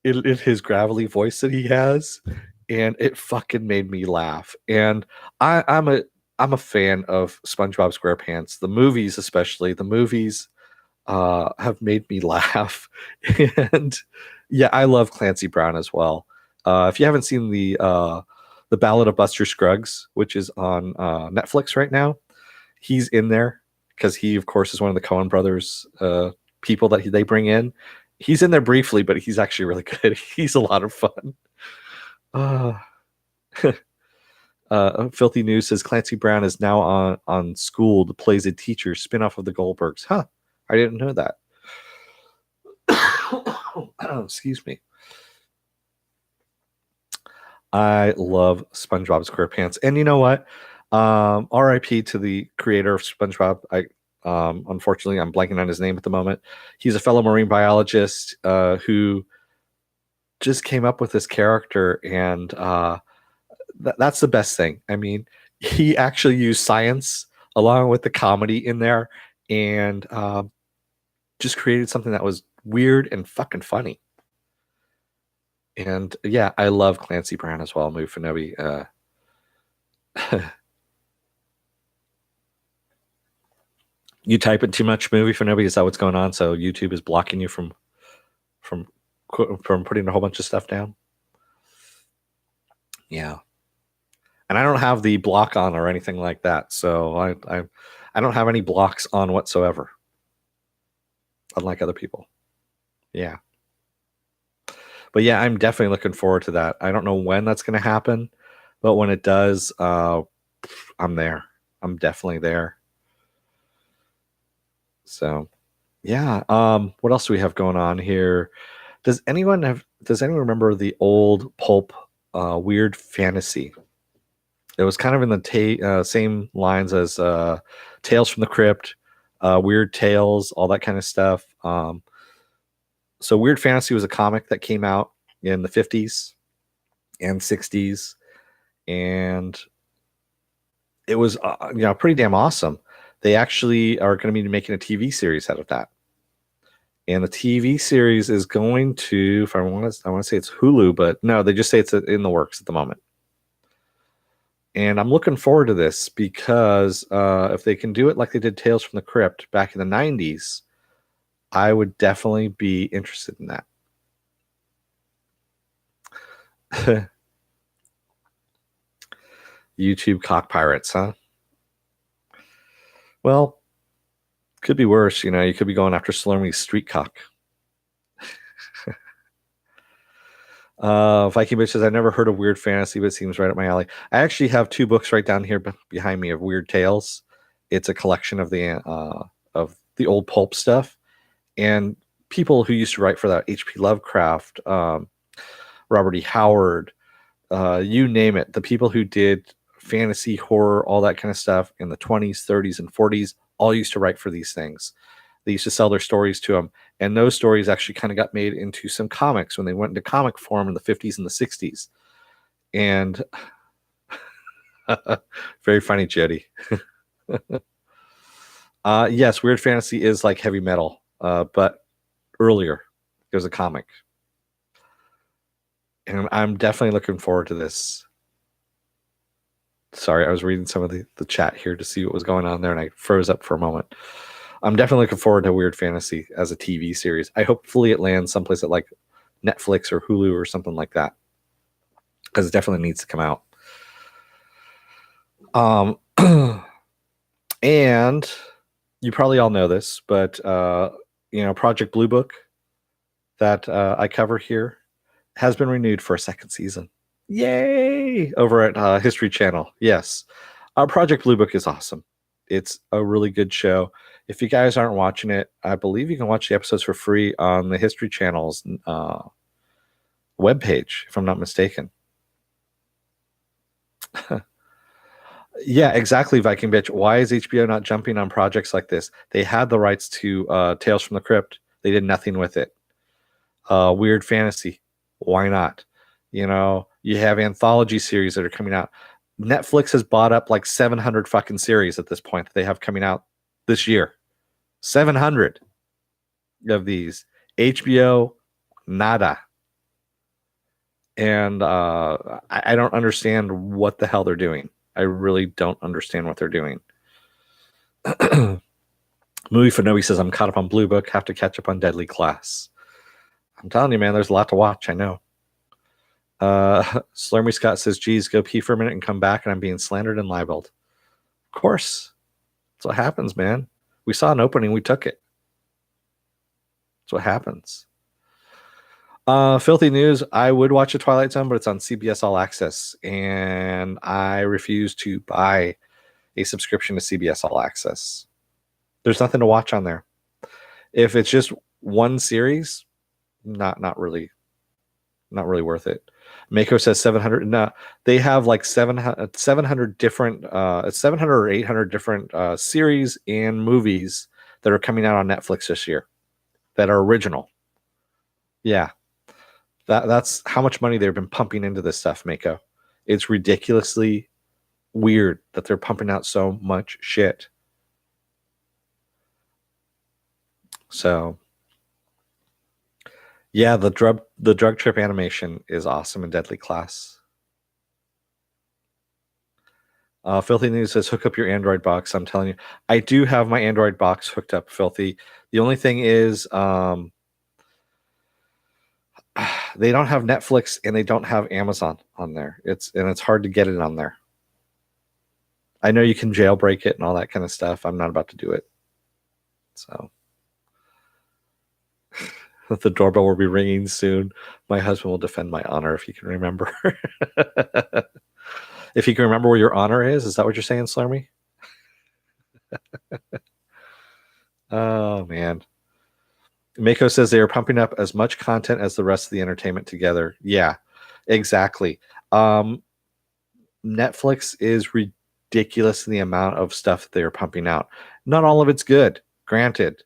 in his gravelly voice that he has, and it fucking made me laugh. And I'm a fan of SpongeBob SquarePants, the movies especially. The movies have made me laugh, and I love Clancy Brown as well. If you haven't seen the Ballad of Buster Scruggs, which is on Netflix right now, he's in there because he, of course, is one of the Coen brothers people that they bring in. He's in there briefly, but he's actually really good. He's a lot of fun. Filthy News says Clancy Brown is now on Schooled, plays a teacher, spinoff of the Goldbergs. Huh. I didn't know that. Excuse me. I love SpongeBob SquarePants. And you know what? RIP to the creator of SpongeBob. Unfortunately, I'm blanking on his name at the moment. He's a fellow marine biologist who just came up with this character, and that's the best thing. I mean, he actually used science along with the comedy in there, and just created something that was weird and fucking funny. And I love Clancy Brown as well. Move Fanobi. You type in too much movie Fanobi? Is that what's going on? So YouTube is blocking you from putting a whole bunch of stuff down? Yeah. And I don't have the block on or anything like that. So I don't have any blocks on whatsoever. Unlike other people. Yeah. But I'm definitely looking forward to that. I don't know when that's going to happen, but when it does, I'm there. I'm definitely there. So, what else do we have going on here? Does anyone remember the old pulp Weird Fantasy? It was kind of in the same lines as Tales from the Crypt, Weird Tales, all that kind of stuff. So Weird Fantasy was a comic that came out in the 50s and 60s, and it was pretty damn awesome. They actually are going to be making a TV series out of that. And the TV series is going to, I want to say it's Hulu, but no, they just say it's in the works at the moment. And I'm looking forward to this because if they can do it like they did Tales from the Crypt back in the 90s, I would definitely be interested in that. YouTube cock pirates, huh? Well, could be worse. You could be going after Slurmy's street cock. Viking Bitch says, I never heard of weird fantasy, but it seems right up my alley. I actually have 2 books right down here behind me of weird tales. It's a collection of the old pulp stuff, and people who used to write for that, H.P. Lovecraft, Robert E. Howard, you name it. The people who did fantasy, horror, all that kind of stuff in the 20s, 30s, and 40s all used to write for these things. They used to sell their stories to them. And those stories actually kind of got made into some comics when they went into comic form in the 50s and the 60s. And very funny, Jody. Yes, weird fantasy is like heavy metal, but earlier. It was a comic. And I'm definitely looking forward to this. Sorry, I was reading some of the chat here to see what was going on there, and I froze up for a moment. I'm definitely looking forward to Weird Fantasy as a TV series. I hopefully it lands someplace at like Netflix or Hulu or something like that, because it definitely needs to come out. And you probably all know this, but Project Blue Book that I cover here has been renewed for a second season. Yay! Over at History Channel. Yes. Project Blue Book is awesome. It's a really good show. If you guys aren't watching it, I believe you can watch the episodes for free on the History Channel's webpage, if I'm not mistaken. Yeah, exactly, Viking Bitch. Why is HBO not jumping on projects like this? They had the rights to Tales from the Crypt. They did nothing with it. Weird Fantasy. Why not? You have anthology series that are coming out. Netflix has bought up like 700 fucking series at this point that they have coming out this year. 700 of these. HBO, nada. And I don't understand what the hell they're doing. I really don't understand what they're doing. Movie for Nobi says, I'm caught up on Blue Book, have to catch up on Deadly Class. I'm telling you, man, there's a lot to watch. I know. Slurmy Scott says, geez, go pee for a minute and come back, and I'm being slandered and libeled. Of course. That's what happens, man. We saw an opening, we took it. That's what happens. Filthy news, I would watch a Twilight Zone, but it's on CBS All Access, and I refuse to buy a subscription to CBS All Access. There's nothing to watch on there. If it's just one series, not really worth it. Mako says 700. No, they have like 700 different, 700 or 800 different series and movies that are coming out on Netflix this year that are original. Yeah, that's how much money they've been pumping into this stuff, Mako. It's ridiculously weird that they're pumping out so much shit. So, yeah, the drug trip animation is awesome in Deadly Class. Filthy News says, hook up your Android box. I'm telling you, I do have my Android box hooked up, Filthy. The only thing is they don't have Netflix and they don't have Amazon on there. It's hard to get it on there. I know you can jailbreak it and all that kind of stuff. I'm not about to do it. So the doorbell will be ringing soon. My husband will defend my honor if he can remember. If he can remember where your honor is that what you're saying, Slurmy? Oh, man. Mako says they are pumping up as much content as the rest of the entertainment together. Yeah, exactly. Netflix is ridiculous in the amount of stuff they're pumping out. Not all of it's good, granted.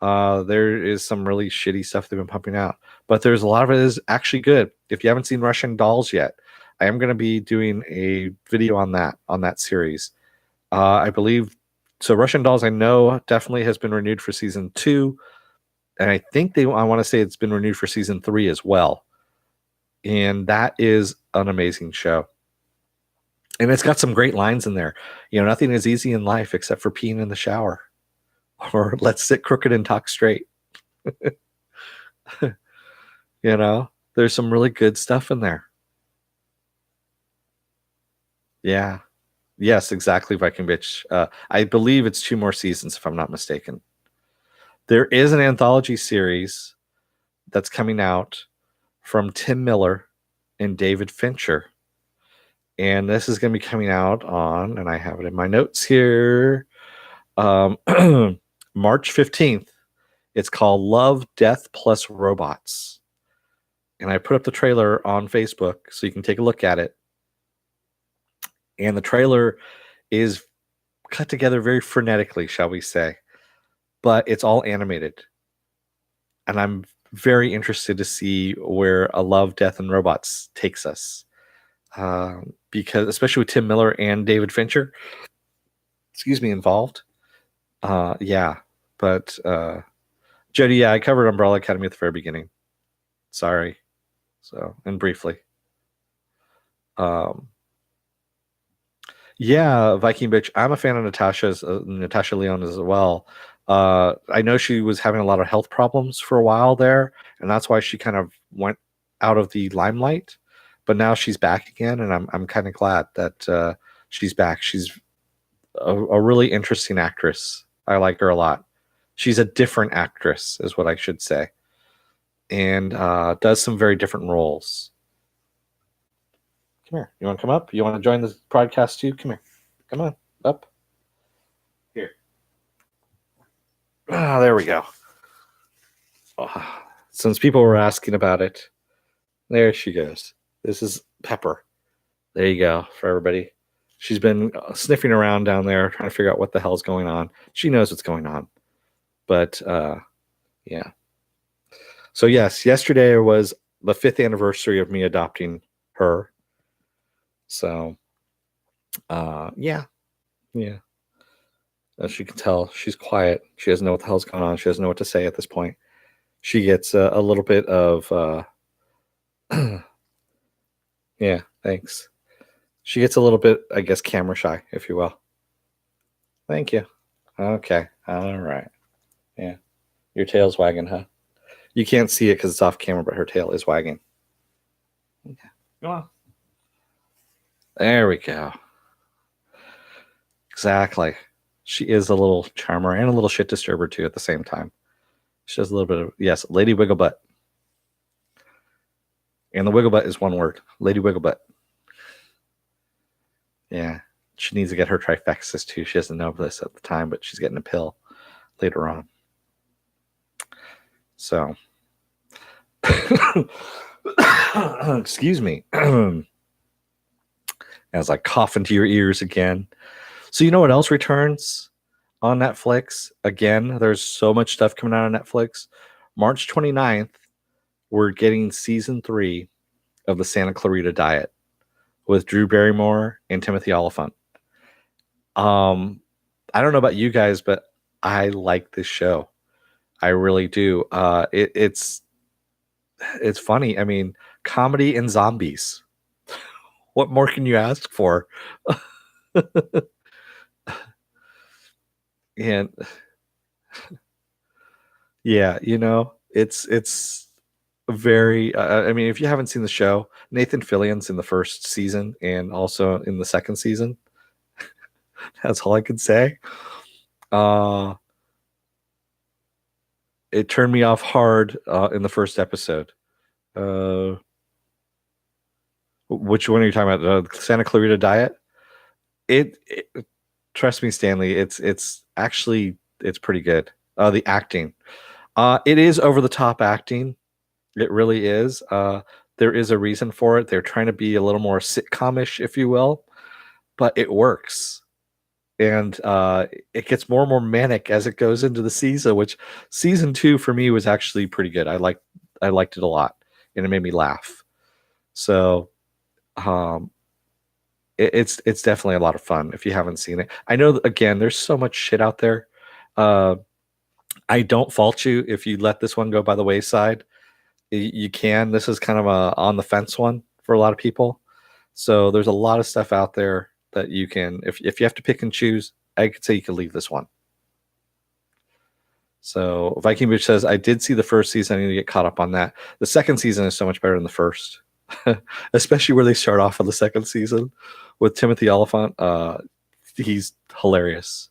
There is some really shitty stuff they've been pumping out, but there's a lot of it is actually good. If you haven't seen Russian Dolls yet, I am going to be doing a video on that series. I believe so. Russian Dolls, I know, definitely has been renewed for season 2, and I think I want to say it's been renewed for season 3 as well. And that is an amazing show. And it's got some great lines in there. Nothing is easy in life except for peeing in the shower. Or let's sit crooked and talk straight. There's some really good stuff in there. Yeah. Yes, exactly, Viking Bitch. I believe it's 2 more seasons, if I'm not mistaken. There is an anthology series that's coming out from Tim Miller and David Fincher. And this is going to be coming out on, and I have it in my notes here, March 15th. It's called Love, Death Plus Robots. And I put up the trailer on Facebook so you can take a look at it. And the trailer is cut together very frenetically, shall we say. But it's all animated. And I'm very interested to see where a Love, Death, and Robots takes us. Because especially with Tim Miller and David Fincher, involved. Yeah. But Jody, I covered Umbrella Academy at the very beginning. Sorry. So, and briefly. Yeah, Viking Bitch. I'm a fan of Natasha Lyonne as well. I know she was having a lot of health problems for a while there, and that's why she kind of went out of the limelight. But now she's back again, and I'm kind of glad that she's back. She's a really interesting actress. I like her a lot. She's a different actress, is what I should say, and does some very different roles. Come here. You want to come up? You want to join the podcast too? Come here. Come on. Up. Here. Ah, there we go. Oh, since people were asking about it, there she goes. This is Pepper. There you go for everybody. She's been sniffing around down there trying to figure out what the hell's going on. She knows what's going on. But, yeah. So, yes, yesterday was the 5th anniversary of me adopting her. So, yeah. As you can tell, she's quiet. She doesn't know what the hell's going on. She doesn't know what to say at this point. She gets a little bit of, yeah, thanks. She gets a little bit, I guess, camera shy, if you will. Thank you. Okay. All right. Yeah. Your tail's wagging, huh? You can't see it because it's off camera, but her tail is wagging. Okay. Go on. There we go. Exactly. She is a little charmer and a little shit disturber too at the same time. She has a little bit of, yes, Lady Wigglebutt. And the Wigglebutt is one word. Lady Wigglebutt. Yeah. She needs to get her trifexis too. She doesn't know this at the time, but she's getting a pill later on. So, excuse me. As I cough into your ears again. So you know what else returns on Netflix? Again, there's so much stuff coming out on Netflix. March 29th, we're getting season 3 of the Santa Clarita Diet with Drew Barrymore and Timothy Olyphant. I don't know about you guys, but I like this show. I really do. It's funny. I mean, comedy and zombies. What more can you ask for? And yeah, it's very. I mean, if you haven't seen the show, Nathan Fillion's in the first season and also in the second season. That's all I could say. It turned me off hard in the first episode. Which one are you talking about? Santa Clarita Diet? It trust me, Stanley. It's actually pretty good. The acting, it is over the top acting. It really is. There is a reason for it. They're trying to be a little more sitcomish, if you will, but it works. And it gets more and more manic as it goes into the season. Which season 2 for me was actually pretty good. I liked it a lot, and it made me laugh. So. It's definitely a lot of fun if you haven't seen it. I know again, there's so much shit out there. I don't fault you if you let this one go by the wayside. You can. This is kind of a on the fence one for a lot of people. So there's a lot of stuff out there that you can, if you have to pick and choose, I could say you could leave this one. So Viking Bitch says, I did see the first season. I need to get caught up on that. The second season is so much better than the first. Especially where they start off on the second season with Timothy Olyphant. He's hilarious.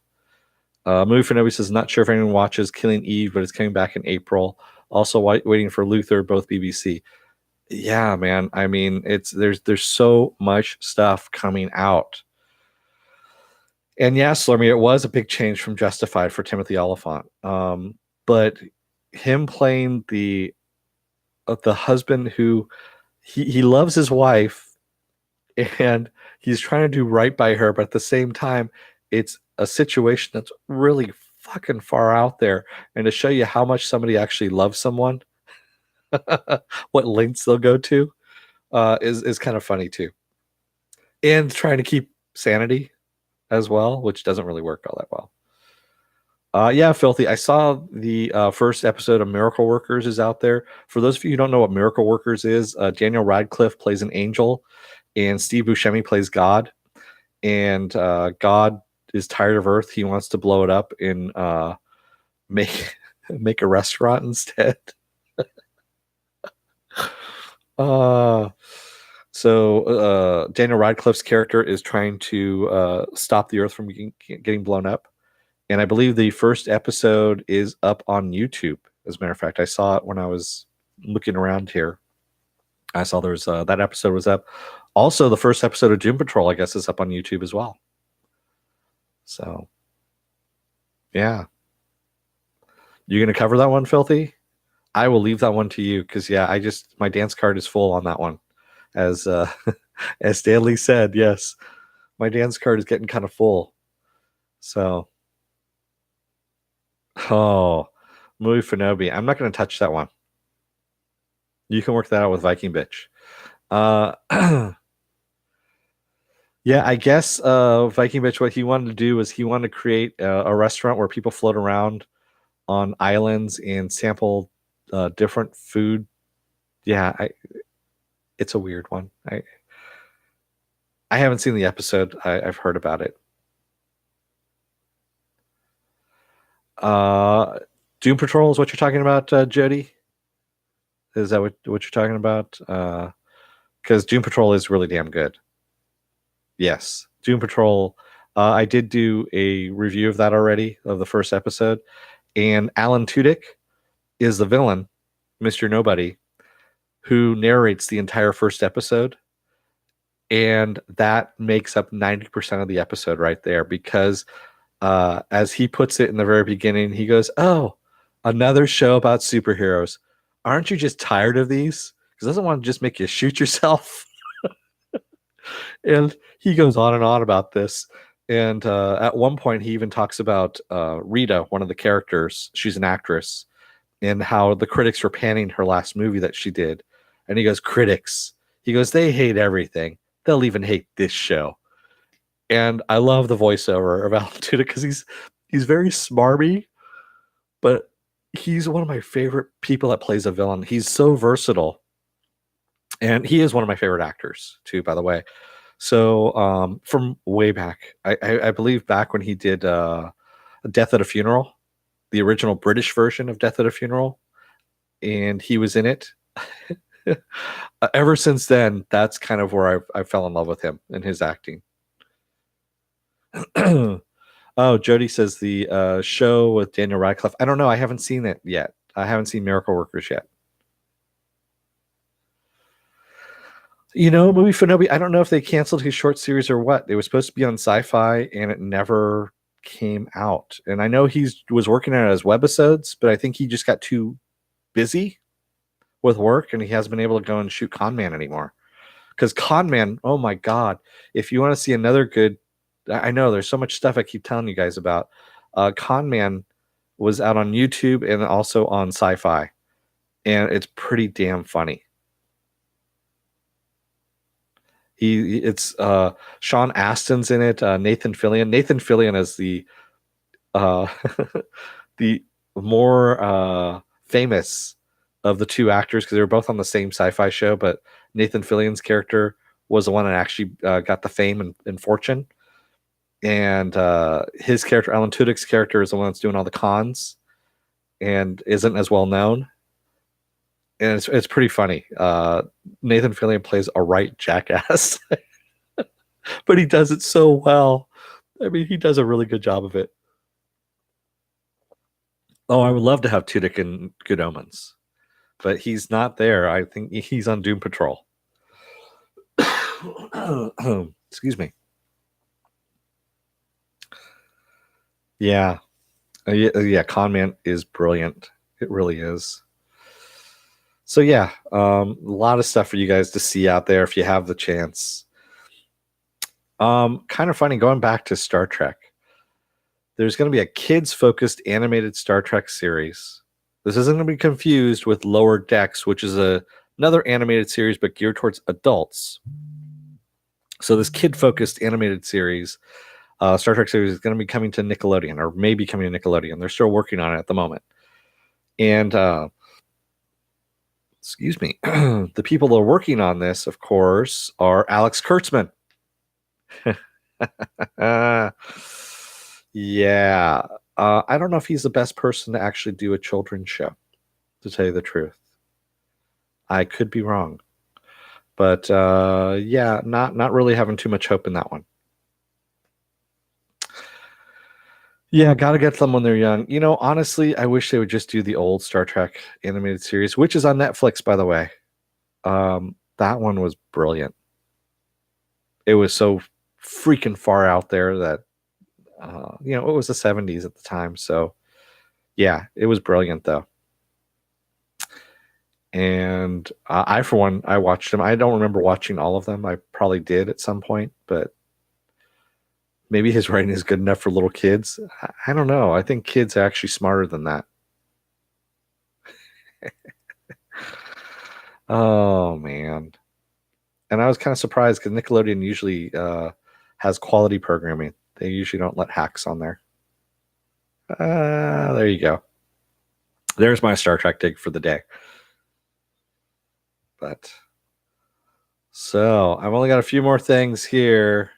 Movie for Nobody says, not sure if anyone watches Killing Eve, but it's coming back in April. Also waiting for Luther, both BBC. Yeah, man. I mean, there's so much stuff coming out. And yes, I mean, it was a big change from Justified for Timothy Oliphant. But him playing the husband who he loves his wife and he's trying to do right by her, but at the same time, it's a situation that's really fucking far out there. And to show you how much somebody actually loves someone, what lengths they'll go to, is kind of funny too. And trying to keep sanity as well, which doesn't really work all that well. Yeah, Filthy. I saw the first episode of Miracle Workers is out there. For those of you who don't know what Miracle Workers is, Daniel Radcliffe plays an angel, and Steve Buscemi plays God. And God is tired of Earth. He wants to blow it up and make make a restaurant instead. uh, so Daniel Radcliffe's character is trying to stop the Earth from getting blown up. And I believe the first episode is up on YouTube. As a matter of fact, I saw it when I was looking around here. I saw there was that episode was up. Also, the first episode of Doom Patrol, I guess, is up on YouTube as well. So, yeah. You gonna cover that one, Filthy? I will leave that one to you because yeah, my dance card is full on that one. As as Stanley said, yes, my dance card is getting kind of full. So, oh, movie Fenobi. I'm not gonna touch that one. You can work that out with Viking Bitch. Uh, yeah, I guess Viking Bitch. What he wanted to do was he wanted to create a restaurant where people float around on islands and sample different food. Yeah, it's a weird one. I haven't seen the episode. I've heard about it. Uh, Doom Patrol is what you're talking about, Jody? Is that what you're talking about? Because Doom Patrol is really damn good. Yes, Doom Patrol. I did do a review of that already of the first episode, and Alan Tudyk is the villain, Mr. Nobody, who narrates the entire first episode. And that makes up 90% of the episode right there because as he puts it in the very beginning, he goes, "Oh, another show about superheroes. Aren't you just tired of these? Because doesn't want to just make you shoot yourself." And he goes on and on about this. And at one point, he even talks about Rita, one of the characters. She's an actress, and how the critics were panning her last movie that she did. And he goes, "Critics." He goes, "They hate everything. They'll even hate this show." And I love the voiceover of Alan Tudyk because he's very smarmy, but he's one of my favorite people that plays a villain. He's so versatile, and he is one of my favorite actors too, by the way. So from way back, I believe back when he did Death at a Funeral, the original British version of Death at a Funeral, and he was in it. Ever since then, that's kind of where I fell in love with him and his acting. Oh, Jody says the show with Daniel Radcliffe. I don't know. I haven't seen it yet. I haven't seen Miracle Workers yet. Movie Fenobi. I don't know if they canceled his short series or what. It was supposed to be on Sci-Fi, and it never came out. And I know he was working on it as webisodes, but I think he just got too busy with work, and he hasn't been able to go and shoot Con Man anymore. Because Con Man, oh my God, if you want to see another good, I know there's so much stuff I keep telling you guys about. Con Man was out on YouTube and also on Sci-Fi, and it's pretty damn funny. It's Sean Astin's in it, Nathan Fillion. Nathan Fillion is the uh, the more famous of the two actors because they were both on the same sci-fi show, but Nathan Fillion's character was the one that actually got the fame and fortune. And his character, Alan Tudyk's character, is the one that's doing all the cons and isn't as well known. And it's pretty funny. Nathan Fillion plays a right jackass, but he does it so well. I mean, he does a really good job of it. Oh, I would love to have Tudyk in Good Omens, but he's not there. I think he's on Doom Patrol. Excuse me. Yeah. Yeah, Con Man is brilliant. It really is. So yeah, a lot of stuff for you guys to see out there if you have the chance. Kind of funny, going back to Star Trek. There's going to be a kids-focused animated Star Trek series. This isn't going to be confused with Lower Decks, which is another animated series but geared towards adults. So this kid-focused animated series, Star Trek series, is going to be coming to Nickelodeon, or maybe coming to Nickelodeon. They're still working on it at the moment. And excuse me, the people that are working on this, of course, are Alex Kurtzman. Yeah. I don't know if he's the best person to actually do a children's show, to tell you the truth. I could be wrong. But yeah, not really having too much hope in that one. Yeah, gotta get them when they're young. You know, honestly, I wish they would just do the old Star Trek animated series, which is on Netflix, by the way. That one was brilliant. It was so freaking far out there that you know, it was the 70s at the time. So yeah, it was brilliant though. And I, for one, I watched them. I don't remember watching all of them. I probably did at some point, but maybe his writing is good enough for little kids. I don't know. I think kids are actually smarter than that. Oh man. And I was kind of surprised because Nickelodeon usually has quality programming. They usually don't let hacks on there. There you go. There's my Star Trek dig for the day. But so I've only got a few more things here.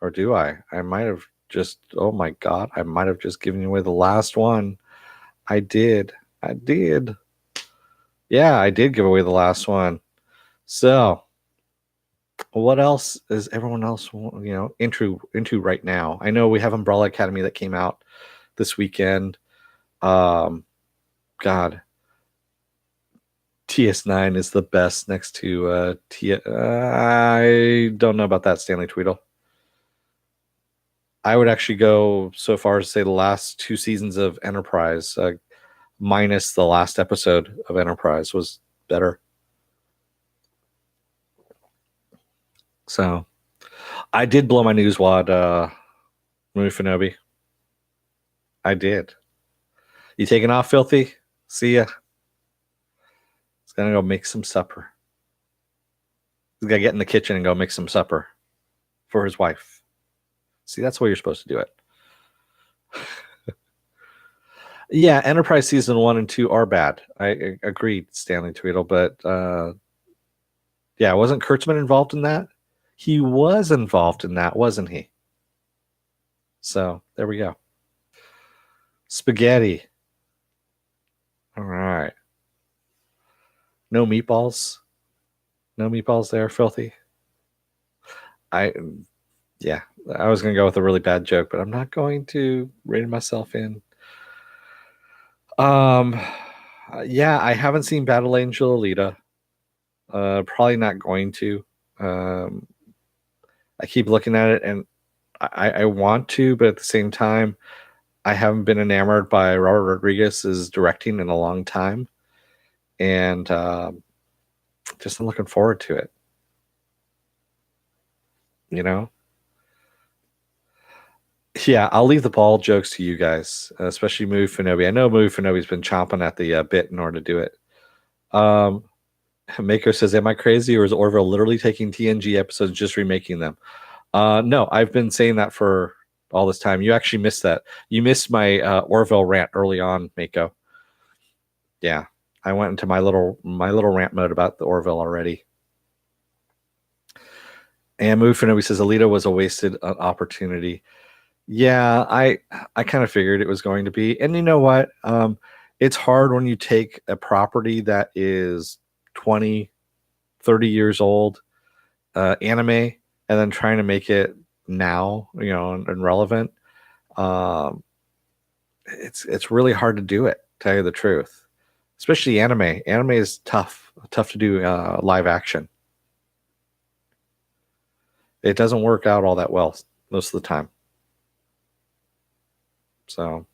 Or do I? I might have just, oh my God, I might have just given away the last one. I did. Yeah, I did give away the last one. So what else is everyone else, into right now? I know we have Umbrella Academy that came out this weekend. God, TS9 is the best next to I don't know about that, Stanley Tweedle. I would actually go so far as to say the last 2 seasons of Enterprise, minus the last episode of Enterprise, was better. So I did blow my news wad, Mufinobi. I did. You taking off, Filthy? See ya. He's gonna go make some supper. He's gotta get in the kitchen and go make some supper for his wife. See, that's the way you're supposed to do it. Yeah, Enterprise season 1 and 2 are bad. I agreed, Stanley Tweedle, but yeah, wasn't Kurtzman involved in that? He was involved in that, wasn't he? So there we go. Spaghetti. All right. No meatballs. No meatballs there, Filthy. Yeah, I was gonna go with a really bad joke, but I'm not going to rein myself in. Yeah, I haven't seen Battle Angel Alita. Probably not going to. I keep looking at it and I want to, but at the same time, I haven't been enamored by Robert Rodriguez's directing in a long time, and just I'm looking forward to it. You know. Yeah, I'll leave the ball jokes to you guys, especially Mufinobi. I know Mufinobi's been chomping at the bit in order to do it. Mako says, "Am I crazy, or is Orville literally taking TNG episodes and just remaking them?" No, I've been saying that for all this time. You actually missed that. You missed my Orville rant early on, Mako. Yeah, I went into my little rant mode about the Orville already. And Mufinobi says Alita was a wasted opportunity. Yeah, I kind of figured it was going to be. And you know what? It's hard when you take a property that is 20, 30 years old, anime, and then trying to make it now, and relevant. It's really hard to do it, to tell you the truth. especially anime. Anime is tough to do live action. It doesn't work out all that well most of the time. So,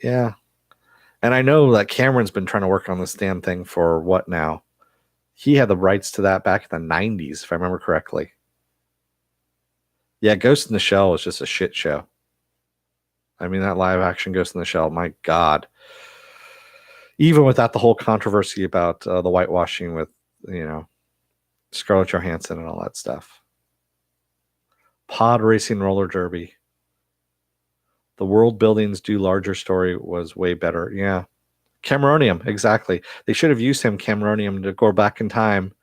yeah. And I know that Cameron's been trying to work on this damn thing for what now? He had the rights to that back in the 90s, if I remember correctly. Yeah, Ghost in the Shell was just a shit show. I mean, that live action Ghost in the Shell, my God. Even without the whole controversy about the whitewashing with, Scarlett Johansson and all that stuff. Pod racing roller derby. The world buildings do larger story was way better. Yeah. Cameronium, exactly. They should have used him, Cameronium, to go back in time,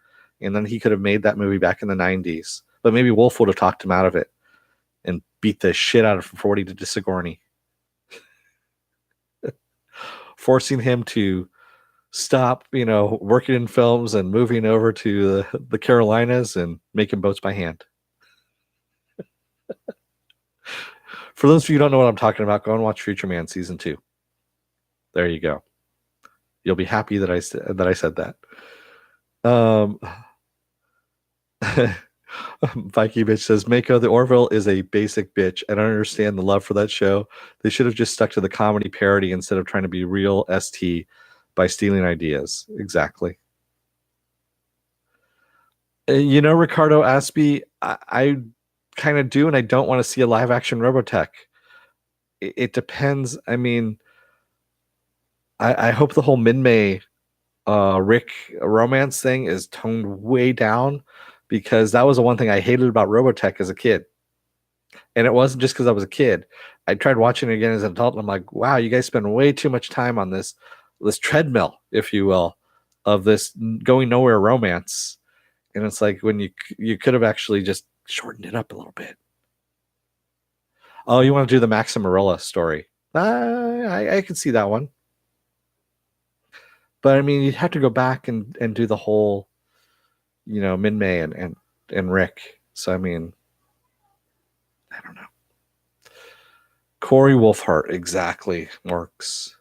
and then he could have made that movie back in the 90s. But maybe Wolf would have talked him out of it and beat the shit out of 40 to Sigourney. Forcing him to stop, working in films and moving over to the Carolinas and making boats by hand. For those of you who don't know what I'm talking about, go and watch Future Man Season 2. There you go. You'll be happy that I said that. Vikey Bitch says, Mako, the Orville is a basic bitch. I don't understand the love for that show. They should have just stuck to the comedy parody instead of trying to be real ST by stealing ideas. Exactly. Ricardo Aspie, I kind of do, and I don't want to see a live action Robotech. It depends. I mean, I hope the whole Min-May Rick romance thing is toned way down, because that was the one thing I hated about Robotech as a kid. And it wasn't just because I was a kid. I tried watching it again as an adult, and I'm like, wow, you guys spend way too much time on this treadmill, if you will, of this going nowhere romance. And it's like, when you could have actually just shortened it up a little bit. Oh, you want to do the Max and Marilla story? I can see that one. But I mean, you'd have to go back and do the whole, Min-May and Rick. So I mean, I don't know. Corey Wolfhart, exactly, works.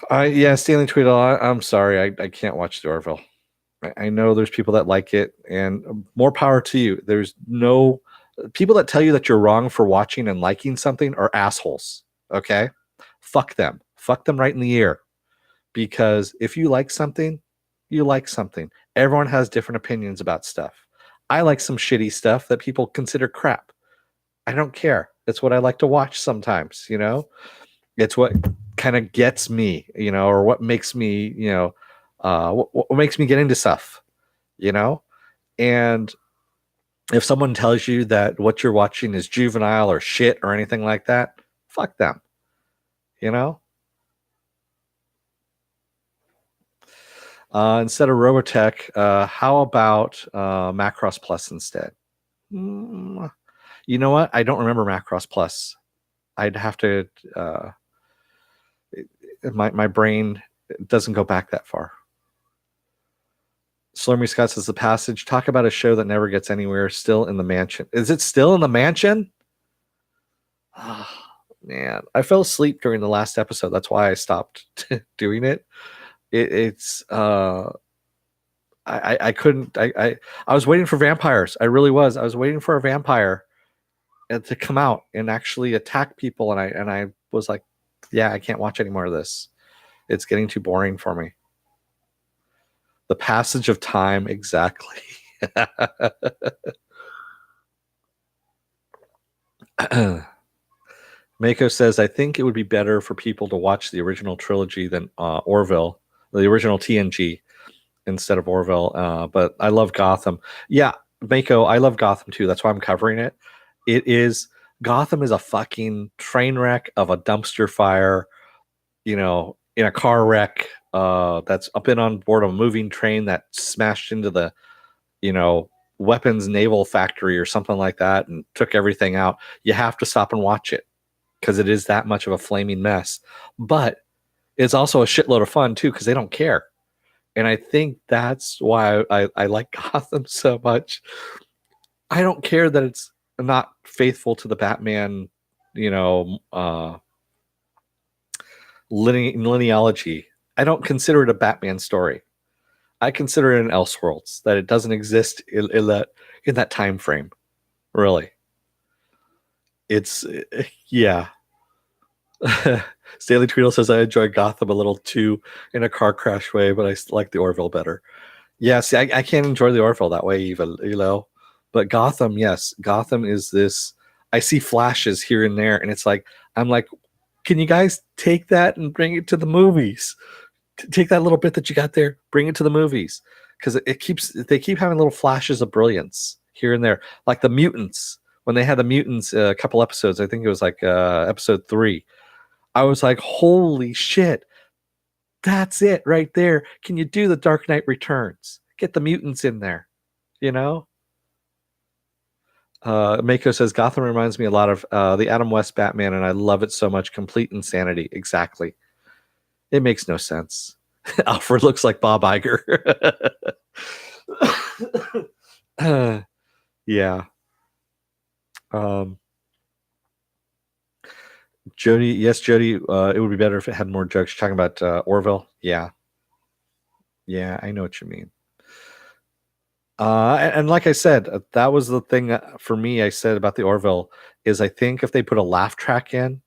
Stanley Tweedle, I'm sorry, I can't watch the Orville. I know there's people that like it, and more power to you. There's no people that tell you that you're wrong for watching and liking something are assholes. Okay, fuck them right in the ear. Because if you like something, you like something. Everyone has different opinions about stuff. I like some shitty stuff that people consider crap. I don't care. It's what I like to watch sometimes, It's what kind of gets me, or what makes me, what makes me get into stuff, And if someone tells you that what you're watching is juvenile or shit or anything like that, fuck them, Instead of Robotech, how about Macross Plus instead? You know what? I don't remember Macross Plus. I'd have to. My brain doesn't go back that far. Slurmy Scott says, The Passage. Talk about a show that never gets anywhere. Still in the mansion. Is it still in the mansion? Oh, man, I fell asleep during the last episode. That's why I stopped doing it. It's I couldn't. I was waiting for vampires. I really was. I was waiting for a vampire to come out and actually attack people, and I was like, yeah, I can't watch any more of this. It's getting too boring for me. The passage of time, exactly. Mako says, I think it would be better for people to watch the original trilogy than Orville, the original TNG, instead of Orville. But I love Gotham. Yeah, Mako, I love Gotham too. That's why I'm covering it. Gotham is a fucking train wreck of a dumpster fire, in a car wreck that's up in on board of a moving train that smashed into the, weapons naval factory or something like that and took everything out. You have to stop and watch it because it is that much of a flaming mess. But it's also a shitload of fun too because they don't care. And I think that's why I like Gotham so much. I don't care that it's not faithful to the Batman, linealogy. I don't consider it a Batman story. I consider it an Elseworlds, that it doesn't exist in that time frame. Really, it's yeah. Stanley Tweedle says I enjoy Gotham a little too in a car crash way, but I like the Orville better. Yeah, see, I can't enjoy the Orville that way even, But Gotham, yes, Gotham is this. I see flashes here and there, and it's like I'm like, can you guys take that and bring it to the movies? Take that little bit that you got there, bring it to the movies, because they keep having little flashes of brilliance here and there, like the mutants. When they had the mutants a couple episodes, I think it was like episode 3. I was like, holy shit, that's it right there. Can you do the Dark Knight Returns? Get the mutants in there, you know? Mako says Gotham reminds me a lot of the Adam West Batman, and I love it so much. Complete insanity. Exactly. It makes no sense. Alfred looks like Bob Iger. Yeah. Jody, yes, Jody. It would be better if it had more jokes. You're talking about Orville. Yeah. Yeah, I know what you mean. And like I said, that was the thing for me. I said about the Orville is I think if they put a laugh track in,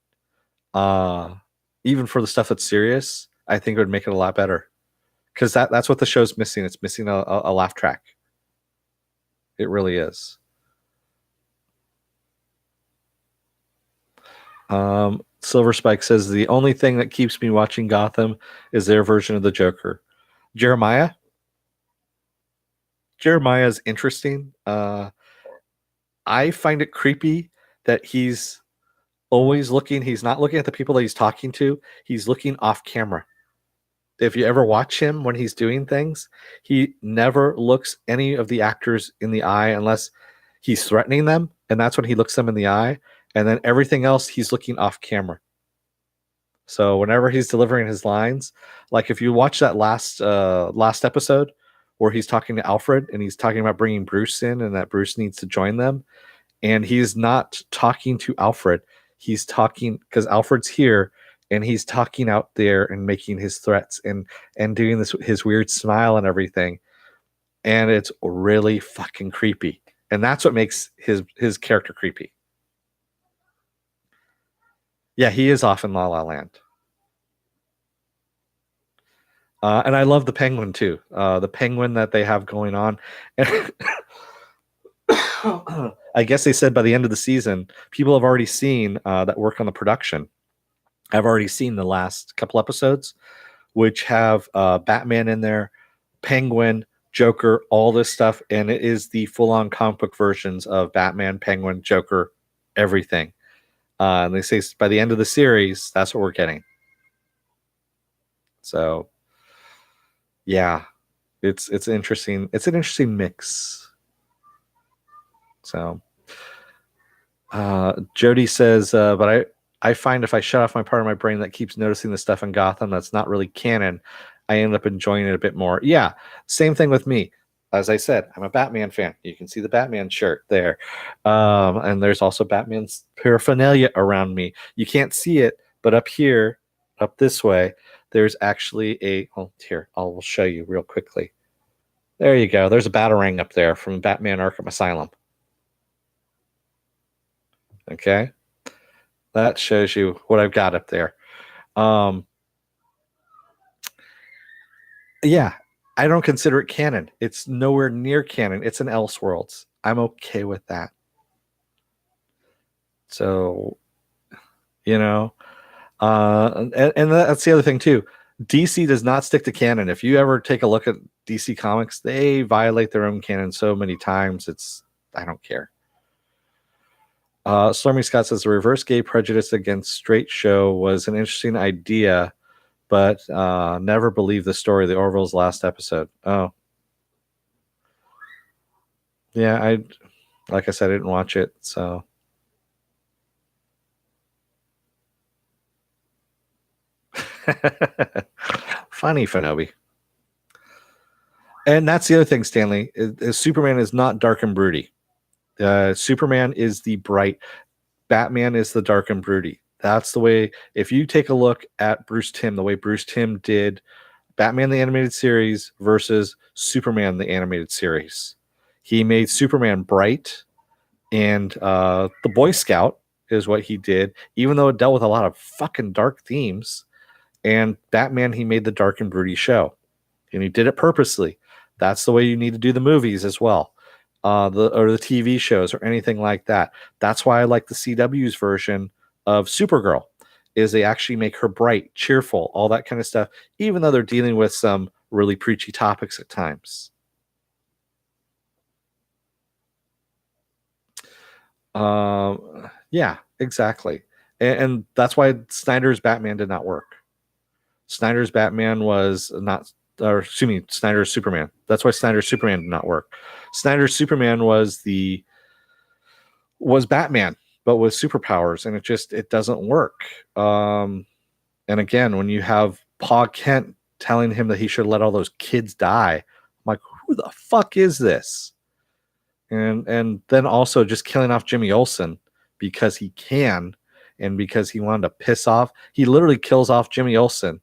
even for the stuff that's serious, I think it would make it a lot better. Because that's what the show's missing. It's missing a laugh track. It really is. Silver Spike says the only thing that keeps me watching Gotham is their version of the Joker. Jeremiah is interesting. I find it creepy that he's always looking. He's not looking at the people that he's talking to. He's looking off camera. If you ever watch him when he's doing things, he never looks any of the actors in the eye unless he's threatening them, and that's when he looks them in the eye. And then everything else, he's looking off camera. So whenever he's delivering his lines, like if you watch that last episode where he's talking to Alfred and he's talking about bringing Bruce in and that Bruce needs to join them, and he's not talking to Alfred, he's talking because Alfred's here and he's talking out there and making his threats and doing this his weird smile and everything, and it's really fucking creepy, and that's what makes his character creepy. Yeah, he is off in La La Land. And I love the Penguin too. The Penguin that they have going on. I guess they said by the end of the season, people have already seen that work on the production. I've already seen the last couple episodes, which have Batman in there, Penguin, Joker, all this stuff. And it is the full-on comic book versions of Batman, Penguin, Joker, everything. And they say by the end of the series, that's what we're getting. So yeah, it's interesting. It's an interesting mix. So Jody says, but I find if I shut off my part of my brain that keeps noticing the stuff in Gotham that's not really canon, I end up enjoying it a bit more. Yeah, same thing with me. As I said, I'm a Batman fan. You can see the Batman shirt there. And there's also Batman's paraphernalia around me. You can't see it, but up here, up this way, there's actually here, I'll show you real quickly. There you go. There's a Batarang up there from Batman Arkham Asylum. Okay. That shows you what I've got up there. Yeah, I don't consider it canon. It's nowhere near canon. It's an Elseworlds. I'm okay with that. So, and that's the other thing too. DC does not stick to canon. If you ever take a look at DC Comics, they violate their own canon so many times. I don't care. Stormy Scott says the reverse gay prejudice against straight show was an interesting idea, but never believed the story of the Orville's last episode. Oh. Yeah, like I said, I didn't watch it, so. Funny, Fanobi. And that's the other thing, Stanley. Superman is not dark and broody. Superman is the bright. Batman is the dark and broody. That's the way. If you take a look at Bruce Timm, the way Bruce Timm did Batman the Animated Series versus Superman the Animated Series, he made Superman bright, and the Boy Scout is what he did, even though it dealt with a lot of fucking dark themes. And Batman, he made the dark and broody show, and he did it purposely. That's the way you need to do the movies as well, the TV shows or anything like that. That's why I like the CW's version of Supergirl, is they actually make her bright, cheerful, all that kind of stuff, even though they're dealing with some really preachy topics at times. Yeah, exactly. And that's why Snyder's Batman did not work. Snyder's Batman was not, or excuse me, Snyder's Superman. That's why Snyder's Superman did not work. Snyder's Superman was Batman, but with superpowers, and it doesn't work. And again, when you have Pa Kent telling him that he should let all those kids die, I'm like, who the fuck is this? And then also just killing off Jimmy Olsen because he can, and because he wanted to piss off. He literally kills off Jimmy Olsen.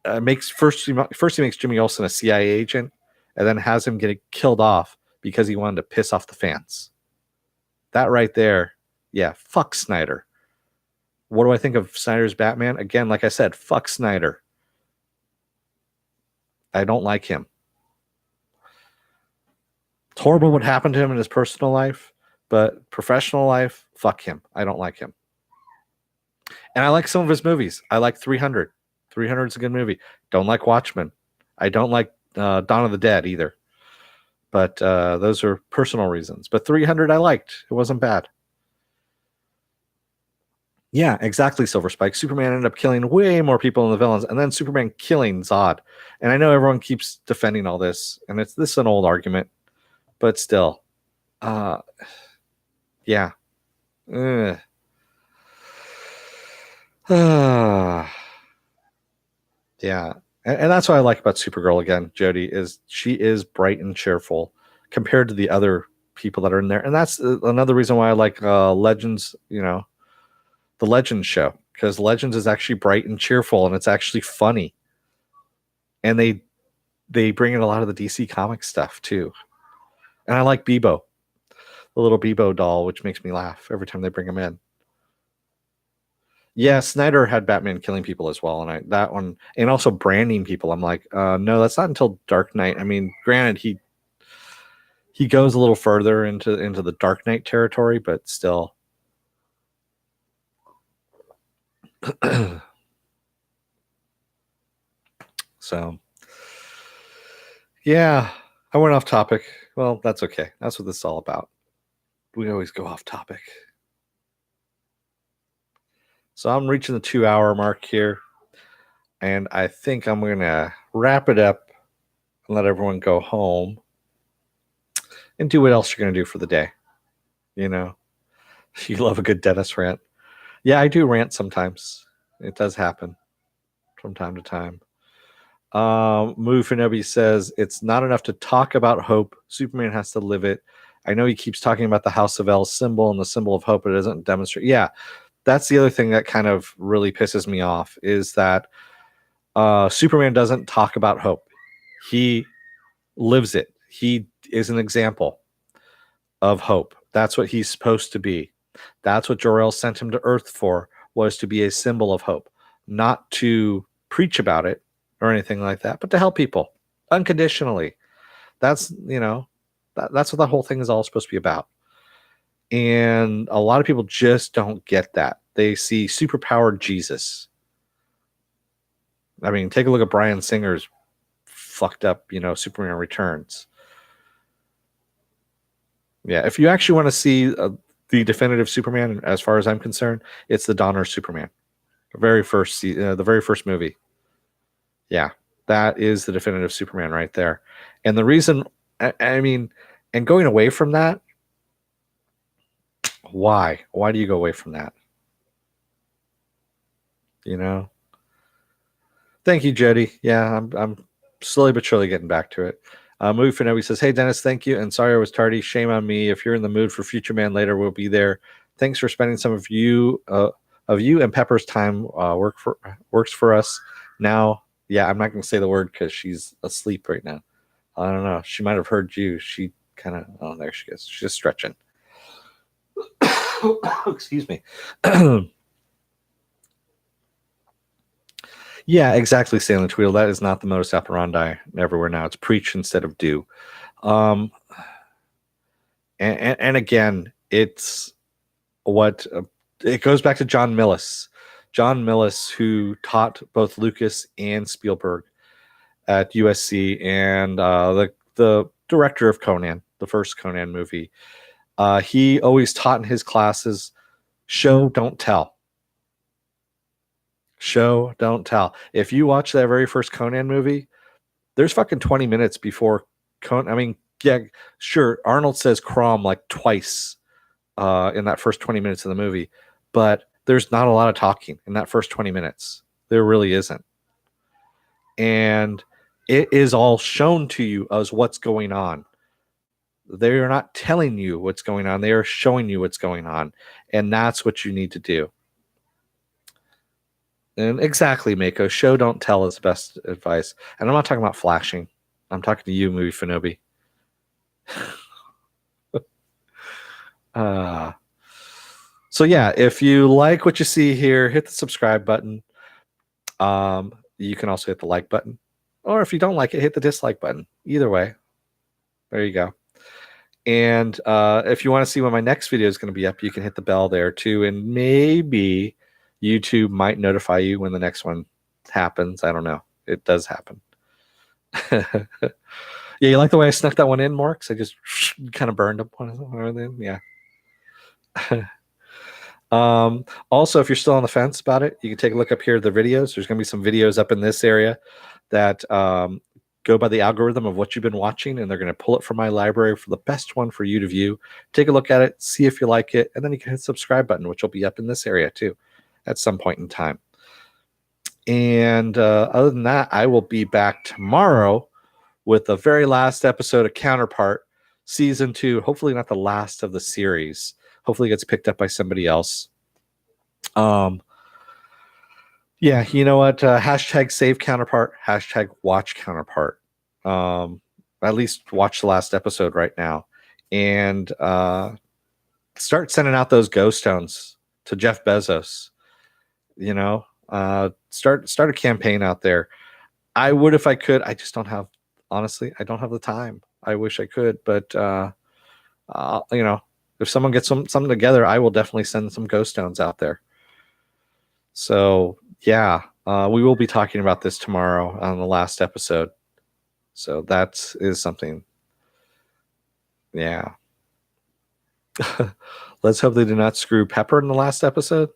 First he makes Jimmy Olsen a CIA agent, and then has him get killed off because he wanted to piss off the fans. That right there, yeah, fuck Snyder. What do I think of Snyder's Batman? Again, like I said, fuck Snyder. I don't like him. It's horrible what happened to him in his personal life, but professional life, fuck him. I don't like him. And I like some of his movies. I like 300. 300 is a good movie. Don't like Watchmen. I don't like Dawn of the Dead either. But those are personal reasons. But 300 I liked. It wasn't bad. Yeah, exactly, Silver Spike. Superman ended up killing way more people than the villains, and then Superman killing Zod. And I know everyone keeps defending all this, and this is an old argument, but still. Yeah. Yeah. And that's what I like about Supergirl again, Jody, is she is bright and cheerful compared to the other people that are in there. And that's another reason why I like Legends, the Legends show, because Legends is actually bright and cheerful, and it's actually funny. And they bring in a lot of the DC comic stuff too. And I like Bebo, the little Bebo doll, which makes me laugh every time they bring him in. Yeah, Snyder had Batman killing people as well, and that one, and also branding people. I'm like, no, that's not until Dark Knight. I mean, granted, he goes a little further into the Dark Knight territory, but still. So, yeah, I went off topic. Well, that's okay. That's what this is all about. We always go off topic. So I'm reaching the 2-hour mark here, and I think I'm going to wrap it up and let everyone go home and do what else you're going to do for the day. You love a good Dennis rant. Yeah, I do rant sometimes. It does happen from time to time. Mufinobi says, it's not enough to talk about hope. Superman has to live it. I know he keeps talking about the House of L symbol and the symbol of hope, but it doesn't demonstrate. Yeah, that's the other thing that kind of really pisses me off, is that Superman doesn't talk about hope. He lives it. He is an example of hope. That's what he's supposed to be. That's what Jor-El sent him to Earth for, was to be a symbol of hope, not to preach about it or anything like that, but to help people unconditionally. That's that's what the whole thing is all supposed to be about. And a lot of people just don't get that. They see superpowered Jesus. I mean, take a look at Bryan Singer's fucked up, Superman Returns. Yeah, if you actually want to see the definitive Superman, as far as I'm concerned, it's the Donner Superman, the very first movie. Yeah, that is the definitive Superman right there. And the reason, I mean, and going away from that, why? Why do you go away from that? Thank you, Jody. Yeah, I'm slowly but surely getting back to it. Movie for Noe says, hey, Dennis, thank you. And sorry I was tardy. Shame on me. If you're in the mood for Future Man later, we'll be there. Thanks for spending some of you and Pepper's time works for us. Now, yeah, I'm not going to say the word because she's asleep right now. I don't know. She might have heard you. She kind of, oh, there she is. She's just stretching. Excuse me. Yeah, exactly, Stanley Tweedle. That is not the modus operandi everywhere now. It's preach instead of do. Um, and again, it's what it goes back to John Millis. John Millis, who taught both Lucas and Spielberg at USC, and the director of Conan, the first Conan movie. He always taught in his classes, show, don't tell. Show, don't tell. If you watch that very first Conan movie, there's fucking 20 minutes before Conan. I mean, yeah, sure, Arnold says Crom like twice in that first 20 minutes of the movie, but there's not a lot of talking in that first 20 minutes. There really isn't. And it is all shown to you as what's going on. They are not telling you what's going on. They are showing you what's going on. And that's what you need to do. And exactly, Mako. Show, don't tell is best advice. And I'm not talking about flashing. I'm talking to you, Movie Finobi. So yeah, if you like what you see here, hit the subscribe button. You can also hit the like button. Or if you don't like it, hit the dislike button. Either way. There you go. And if you want to see when my next video is going to be up, you can hit the bell there too. And maybe YouTube might notify you when the next one happens. I don't know. It does happen. Yeah, you like the way I snuck that one in, Marks? I just kind of burned up one. Yeah. Also, if you're still on the fence about it, you can take a look up here at the videos. There's going to be some videos up in this area that go by the algorithm of what you've been watching, and they're going to pull it from my library for the best one for you to view. Take a look at it, see if you like it, and then you can hit the subscribe button, which will be up in this area too at some point in time. And other than that, I will be back tomorrow with the very last episode of Counterpart, season 2. Hopefully not the last of the series. Hopefully it gets picked up by somebody else. Yeah, you know what? Hashtag save Counterpart. Hashtag watch Counterpart. At least watch the last episode right now. And start sending out those ghost stones to Jeff Bezos. You know, start a campaign out there. I would if I could. I just don't have, honestly, I don't have the time. I wish I could, but you know, if someone gets something together, I will definitely send some ghost stones out there. So yeah, we will be talking about this tomorrow on the last episode. So that is something. Yeah. Let's hope they do not screw Pepper in the last episode.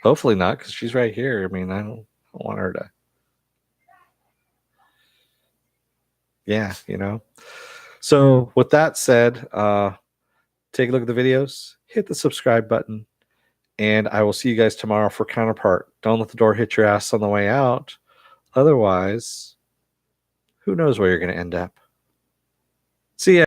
Hopefully not, because she's right here. I mean, I don't want her to. Yeah, you know. So with that said, take a look at the videos, hit the subscribe button, and I will see you guys tomorrow for Counterpart. Don't let the door hit your ass on the way out. Otherwise, who knows where you're going to end up.